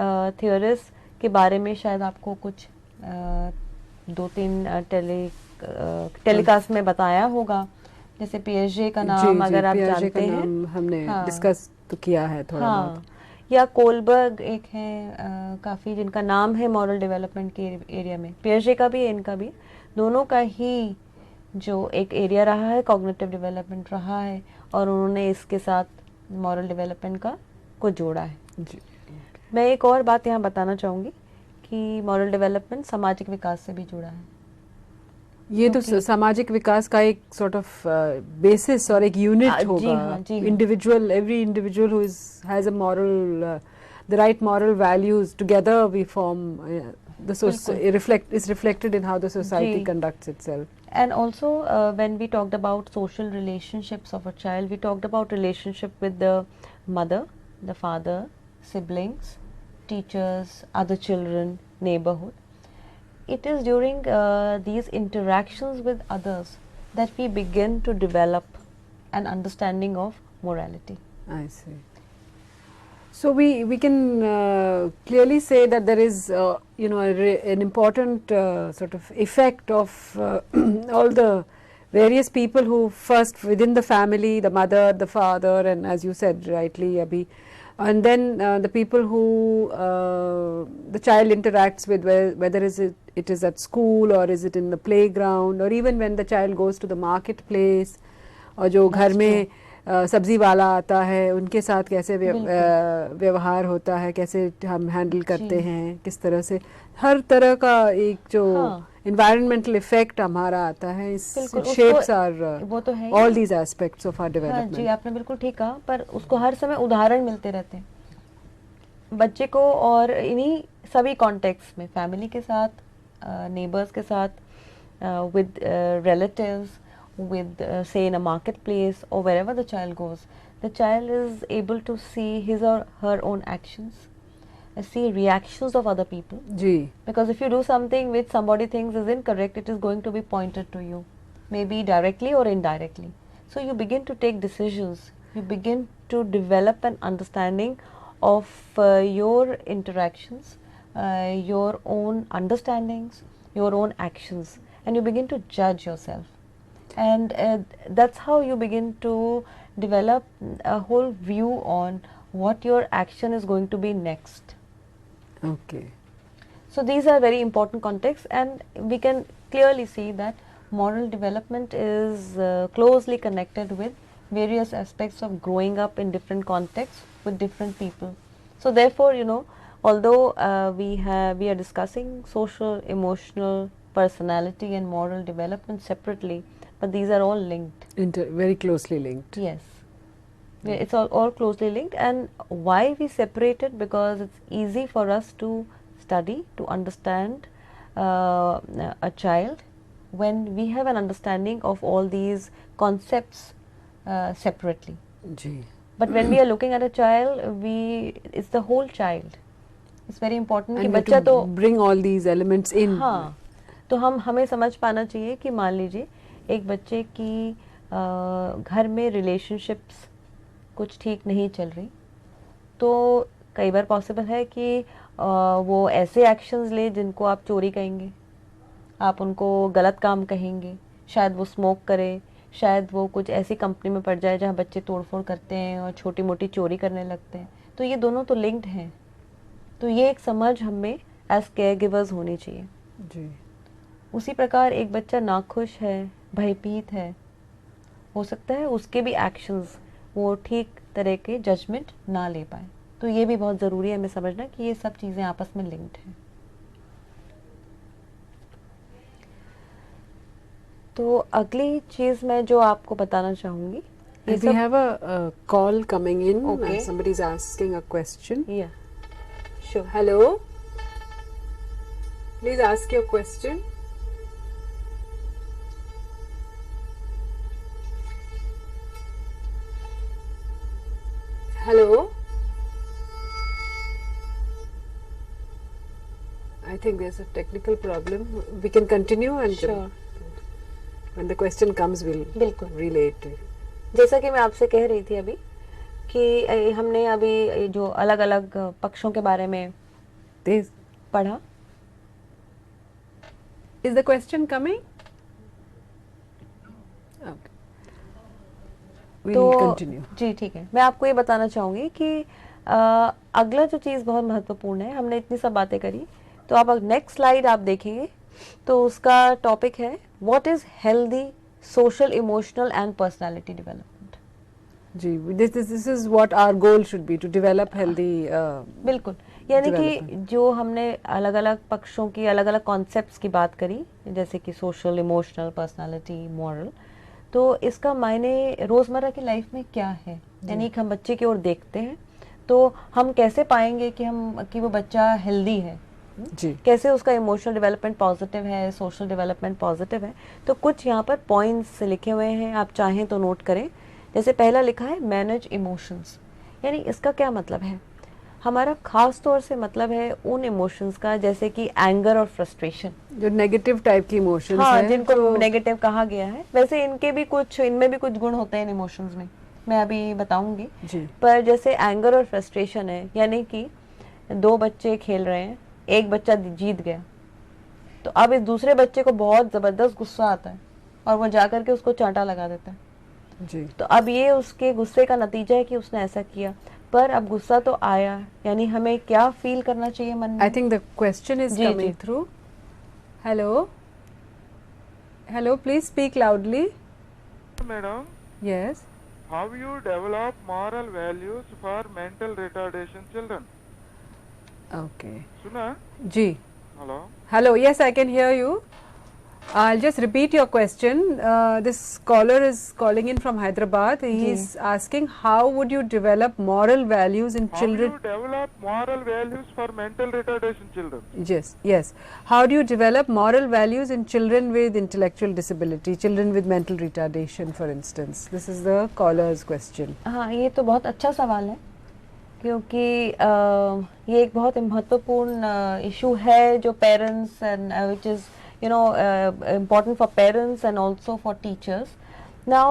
थियोरिस्ट के बारे में शायद आपको कुछ 2-3 टेलीकास्ट में बताया होगा, जैसे पियाजे का नाम अगर आप जानते हैं, हमने हाँ, डिस्कस तो किया है थोड़ा बहुत। या कोलबर्ग एक है काफ़ी, जिनका नाम है मॉरल डेवलपमेंट के एरिया में, पियाजे का भी है, इनका भी, दोनों का ही जो एक एरिया रहा है कॉग्निटिव डेवलपमेंट रहा है, और उन्होंने इसके साथ मॉरल डेवलपमेंट को जोड़ा है जी। मैं एक और बात यहाँ बताना चाहूँगी कि मॉरल डेवलपमेंट सामाजिक विकास से भी जुड़ा है। ये तो सामाजिक विकास का एक सॉर्ट ऑफ बेसिस और एक यूनिट होगा। Individual, every individual who has a moral, the right moral values, together we form is reflected in how the society conducts itself. And also when we talked about social relationships of a child, we talked about relationship with the mother, the father, siblings, teachers, other children, neighborhood. It is during these interactions with others that we begin to develop an understanding of morality. I see. So we can clearly say that there is an important sort of effect of all the various people who first within the family, the mother, the father, and as you said rightly Abhi, and then the people who the child interacts with, whether it is at school or is it in the playground, or even when the child goes to the marketplace, और जो घर में सब्जी वाला आता है उनके साथ कैसे व्यवहार होता है, कैसे हम हैंडल करते हैं, किस तरह से, हर तरह का एक जो environmental effect हमारा आता है, इस shapes our all these aspects of our development. जी, आपने बिल्कुल ठीक कहा, पर उसको हर समय उदाहरण मिलते रहते हैं बच्चे को, और इन्हीं सभी कॉन्टेक्स्ट में, फैमिली के साथ, नेबर्स के साथ, with relatives, with say in a marketplace or wherever the child goes, the child is able to see his or her own actions, see reactions of other people. Ji. Because if you do something which somebody thinks is incorrect, it is going to be pointed to you, maybe directly or indirectly. So you begin to take decisions, you begin to develop an understanding of your interactions, your own understandings, your own actions, and you begin to judge yourself. And that's how you begin to develop a whole view on what your action is going to be next. Okay. So these are very important contexts, and we can clearly see that moral development is closely connected with various aspects of growing up in different contexts with different people. So therefore, although we are discussing social, emotional, personality and moral development separately, but these are all linked. Very closely linked. Yes. It's all closely linked. And why we separate it? Because it's easy for us to study, to understand a child when we have an understanding of all these concepts separately. Ji. But when we are looking at a child, it's the whole child. It's very important कि बच्चा तो bring all these elements in. हाँ, तो हमें समझ पाना चाहिए कि मान लीजिए एक बच्चे की घर में रिलेशनशिप्स कुछ ठीक नहीं चल रही, तो कई बार पॉसिबल है कि वो ऐसे एक्शंस ले जिनको आप चोरी कहेंगे, आप उनको गलत काम कहेंगे, शायद वो स्मोक करे, शायद वो कुछ ऐसी कंपनी में पड़ जाए जहाँ बच्चे तोड़फोड़ करते हैं और छोटी मोटी चोरी करने लगते हैं। तो ये दोनों तो लिंक्ड हैं, तो ये एक समझ हमें एज केयर गिवर्स होनी चाहिए जी। उसी प्रकार एक बच्चा नाखुश है, भयभीत है, हो सकता है उसके भी एक्शंस वो ठीक तरह के जजमेंट ना ले पाए, तो ये भी बहुत ज़रूरी है हमें समझना कि ये सब चीज़ें आपस में लिंक्ड हैं। तो अगली चीज़ मैं जो आपको बताना चाहूँगी, we have a call coming in. Okay. Somebody is asking a question. Yeah, sure. Hello. Please ask your question. Hello. I think there's a technical problem. We can continue and Sure. When the question comes, we'll बिल्कुल। relate. जैसा कि मैं आपसे कह रही थी अभी कि हमने अभी जो अलग अलग पक्षों के बारे में This पढ़ा। is the question coming? Okay. We'll तो continue. जी ठीक है, मैं आपको ये बताना चाहूँगी कि अगला जो चीज़ बहुत महत्वपूर्ण है, हमने इतनी सब बातें करी, तो आप नेक्स्ट स्लाइड आप देखेंगे तो उसका टॉपिक है what is healthy social emotional and personality development. जी, this is what our goal should be, to develop healthy. बिल्कुल, यानी कि development. जो हमने अलग अलग पक्षों की अलग अलग कॉन्सेप्ट्स की बात करी, जैसे कि सोशल इमोशनल पर्सनालिटी मॉरल, तो इसका मायने रोज़मर्रा की लाइफ में क्या है, यानी कि हम बच्चे की ओर देखते हैं तो हम कैसे पाएंगे कि वो बच्चा हेल्दी है, जी, कैसे उसका इमोशनल डेवलपमेंट पॉजिटिव है, सोशल डेवलपमेंट पॉजिटिव है। तो कुछ यहाँ पर पॉइंट्स लिखे हुए हैं, आप चाहें तो नोट करें। जैसे पहला लिखा है मैनेज इमोशंस, यानी इसका क्या मतलब है, हमारा खास तौर से मतलब है उन इमोशंस का जैसे कि एंगर और फ्रस्ट्रेशन, जो नेगेटिव टाइप की इमोशंस हाँ, हैं, जिनको तो नेगेटिव कहा गया है। वैसे इनमें भी कुछ गुण होते हैं इन इमोशंस में, मैं अभी बताऊंगी। जी, पर जैसे एंगर और फ्रस्ट्रेशन है, यानी कि दो बच्चे खेल रहे हैं, एक बच्चा जीत गया, तो अब इस दूसरे बच्चे को बहुत जबरदस्त गुस्सा आता है और वो जाकर के उसको चांटा लगा देता है। जी, तो अब ये उसके गुस्से का नतीजा है कि उसने ऐसा किया, पर अब गुस्सा तो आया, यानी हमें क्या फील करना चाहिए मन में। I think the question is जी, कमिंग जी। Through. Hello, hello, please speak loudly. Madam, Yes. how you develop moral values for mental retardation children? Okay. Suna? जी. Hello? Hello. Yes, I can hear you. I'll just repeat your question. This caller is calling in from Hyderabad. He is asking, how would you develop moral values in How children? you develop moral values for mental retardation children? Yes, yes. How do you develop moral values in children with intellectual disability, children with mental retardation, for instance? This is the caller's question. हाँ, ये तो बहुत अच्छा सवाल है, क्योंकि ये एक बहुत महत्वपूर्ण इशू है जो parents and which is important for parents and also for teachers. Now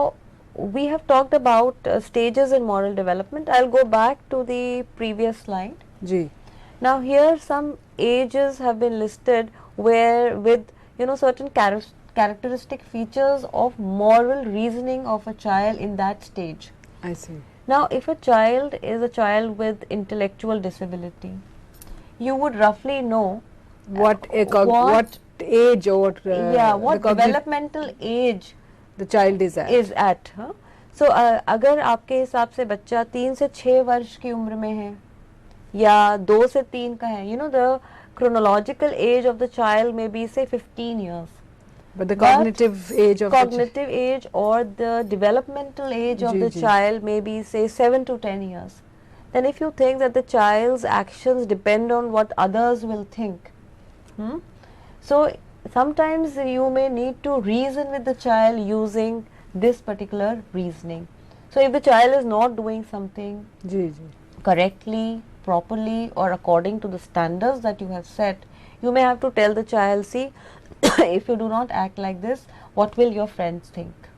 we have talked about stages in moral development. I'll go back to the previous slide. जी. Now here some ages have been listed where with certain characteristic features of moral reasoning of a child in that stage. I see. Now if a child is a child with intellectual disability, you would roughly know What age or what what developmental age the child is at. is at. So अगर आपके हिसाब से बच्चा 3 से 6 वर्ष की उम्र में है या 2 से 3 का है, the chronological age of the child may be say 15 years. But the cognitive age of cognitive age or the developmental age of ji, the ji. child may be say 7 to 10 years. Then if you think that the child's actions depend on what others will think, so sometimes you may need to reason with the child using this particular reasoning. So if the child is not doing something ji, ji. correctly, properly or according to the standards that you have set, you may have to tell the child, see, if you do not act like this, what will your friends think?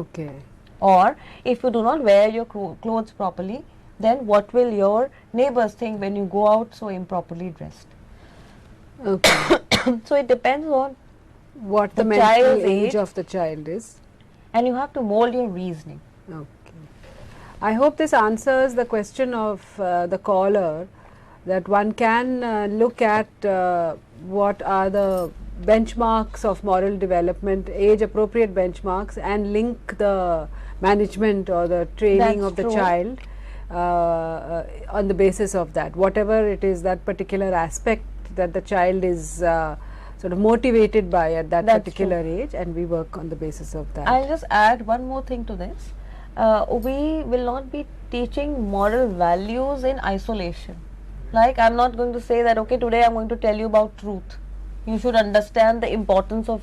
Okay. Or if you do not wear your clothes properly, then what will your neighbors think when you go out so improperly dressed? Okay. So it depends on, What the The mental child's age age. of the child is. and you have to mold your reasoning. Okay. I hope this answers the question of the caller, that one can look at what are the benchmarks of moral development, age appropriate benchmarks, and link the management or the training That's of the true. child on the basis of that, whatever it is, that particular aspect that the child is sort of motivated by at that That's particular age, and we work on the basis of that. I'll just add one more thing to this. We will not be teaching moral values in isolation. Like, I'm not going to say that, okay, today I'm going to tell you about truth. You should understand the importance of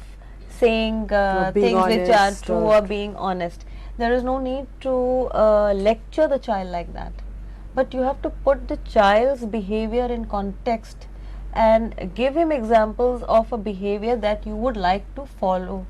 saying Or being things which are honest true or- or being honest. There is no need to lecture the child like that. But you have to put the child's behavior in context and give him examples of a behavior that you would like to follow.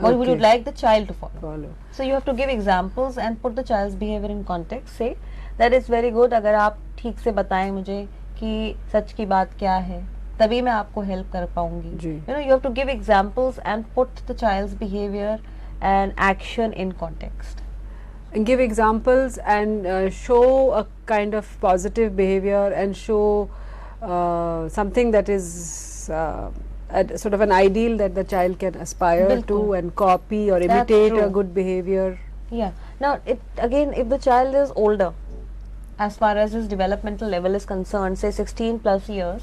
What would you Okay. like the child to follow? Follow. So you have to give examples and put the child's behavior in context. Say that is very good. अगर आप ठीक से बताएं मुझे कि सच की बात क्या है, तभी मैं आपको हेल्प कर पाऊंगी. जी. You know, you have to give examples and put the child's behavior and action in context. And give examples and show a kind of positive behavior and show something that is sort of an ideal that the child can aspire to Bilkul. and copy or That's imitate a true. good behavior. Yeah. Now, it again, if the child is older, as far as his developmental level is concerned, say 16 plus years,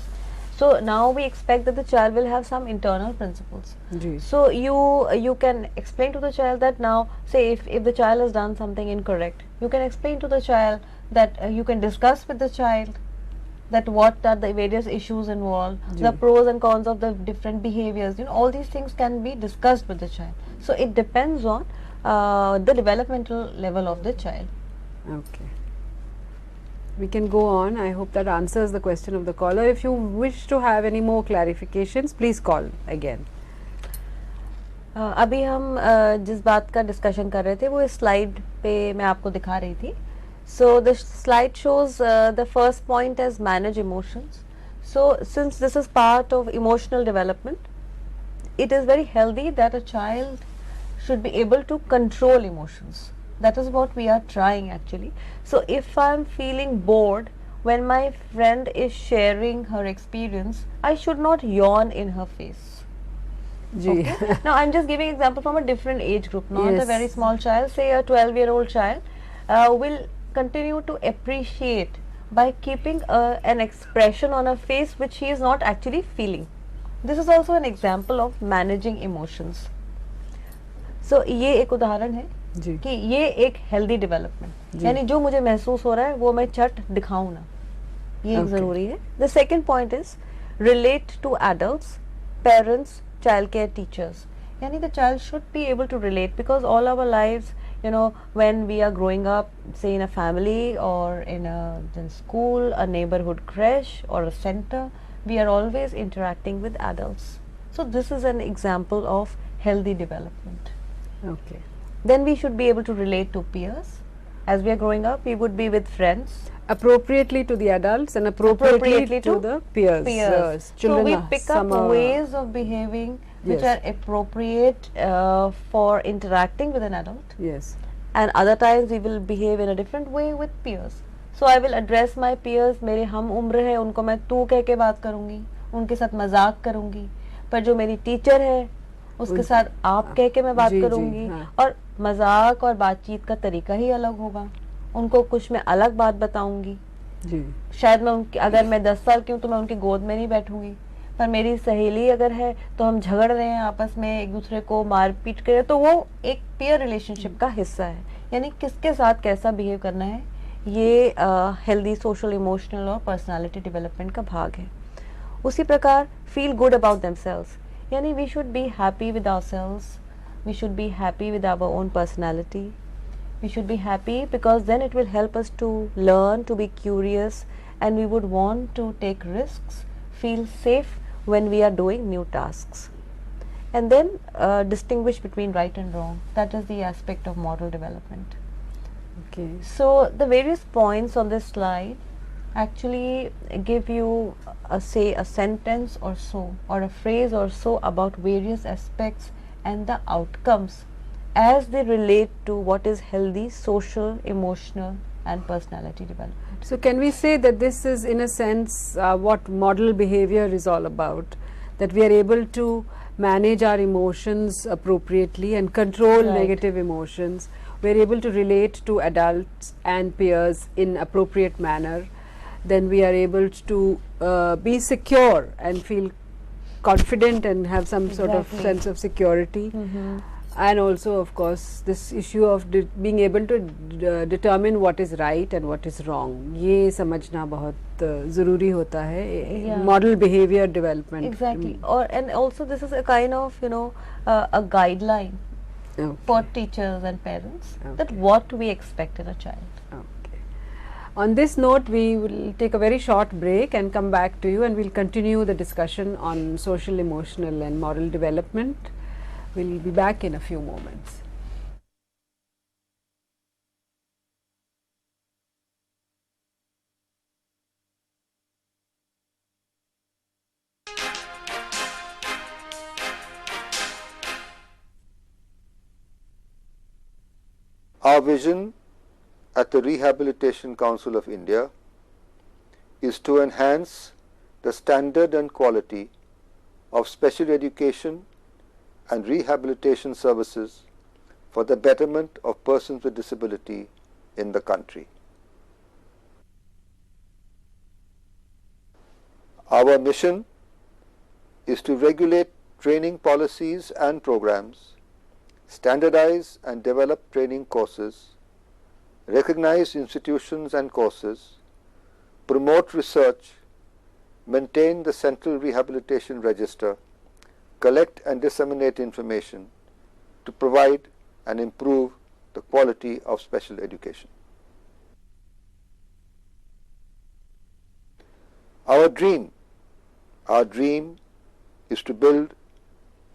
so now we expect that the child will have some internal principles. Ji. So you can explain to the child that now, say if the child has done something incorrect, you can explain to the child that you can discuss with the child that what are the various issues involved, Ji. the pros and cons of the different behaviors. You know, all these things can be discussed with the child. So it depends on the developmental level of the child. Okay. We can go on. I hope that answers the question of the caller. If you wish to have any more clarifications, please call again. अभी हम जिस बात का discussion कर रहे थे वो इस स्लाइड पे मैं आपको दिखा रही थी. So the slide shows the first point as manage emotions. So since this is part of emotional development, it is very healthy that a child should be able to control emotions. That is what we are trying actually. So if I am feeling bored when my friend is sharing her experience, I should not yawn in her face. Ji. Okay. Now I'm just giving example from a different age group, not Yes. a very small child. Say a 12-year-old child will continue to appreciate by keeping an expression on her face which she is not actually feeling. This is also an example of managing emotions. So ये एक उदाहरण है जी. कि ये एक healthy development, जी. यानी जो मुझे महसूस हो रहा है वो मैं चट दिखाऊं ना, ये एक Okay. जरूरी है. The second point is relate to adults, parents, child care teachers. यानी the child should be able to relate because all our lives, you know, when we are growing up, say in a family or in a school, a neighborhood creche or a center, we are always interacting with adults. So this is an example of healthy development. Okay. Then we should be able to relate to peers. As we are growing up, we would be with friends. Appropriately to the adults and appropriately to the peers. Peers. So Children we are pick up some are- ways of behaving which Yes. are appropriate for interacting with an adult. Yes. And other times we will behave in a different way with peers. So I will address my peers. मेरे हम उम्र है उनको मैं तू कह के बात करूँगी, उनके साथ मजाक करूँगी. पर जो मेरी टीचर है उसके साथ आप कह के मैं बात जी, जी, करूँगी. हाँ. और मजाक और बातचीत का तरीका ही अलग होगा. उनको कुछ मैं अलग बात बताऊँगी. जी. शायद मैं उनकी, अगर मैं 10 साल की हूँ तो मैं उनकी गोद में नहीं बैठूंगी. पर मेरी सहेली अगर है तो हम झगड़ रहे हैं आपस में, एक दूसरे को मार पीट कर, तो वो एक पीयर रिलेशनशिप का हिस्सा है. यानी किसके साथ कैसा बिहेव करना है, ये हेल्दी सोशल, इमोशनल और पर्सनालिटी डेवलपमेंट का भाग है. उसी प्रकार फील गुड अबाउट देमसेल्व्स, यानी we should be happy with ourselves, we should be happy with our own personality. We should be happy because then it will help us to learn, to be curious, and we would want to take risks, feel safe when we are doing new tasks. And then distinguish between right and wrong. That is the aspect of moral development. Okay. So the various points on this slide actually give you say a sentence or so, or a phrase or so about various aspects and the outcomes as they relate to what is healthy social, emotional and personality development. So can we say that this is in a sense what model behavior is all about, that we are able to manage our emotions appropriately and control Right. negative emotions. We are able to relate to adults and peers in appropriate manner. Then we are able to be secure and feel confident and have some sort of Exactly. sense of security. And also of course this issue of being able to determine what is right and what is wrong, ये समझना बहुत ज़रूरी होता है. Yeah. Model behavior development. Exactly. Or and also this is a kind of, you know, a guideline Okay. for teachers and parents that Okay. what we expect in a child. Okay. On this note, we will take a very short break and come back to you, and we'll continue the discussion on social, emotional and moral development We'll be back in a few moments. Our vision at the Rehabilitation Council of India is to enhance the standard and quality of special education and rehabilitation services for the betterment of persons with disability in the country. Our mission is to regulate training policies and programs, standardize and develop training courses, recognize institutions and courses, promote research, maintain the Central Rehabilitation Register, collect and disseminate information to provide and improve the quality of special education. Our dream is to build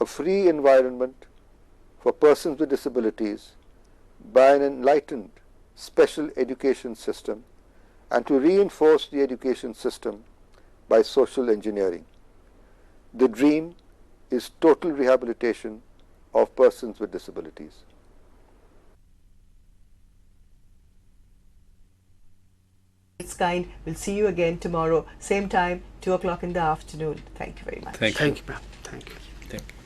a free environment for persons with disabilities by an enlightened special education system and to reinforce the education system by social engineering. The dream is total rehabilitation of persons with disabilities. Its kind. We'll see you again tomorrow, same time, 2 o'clock in the afternoon. Thank you very much. Thank you. Thank you, ma'am. Thank you. Thank you.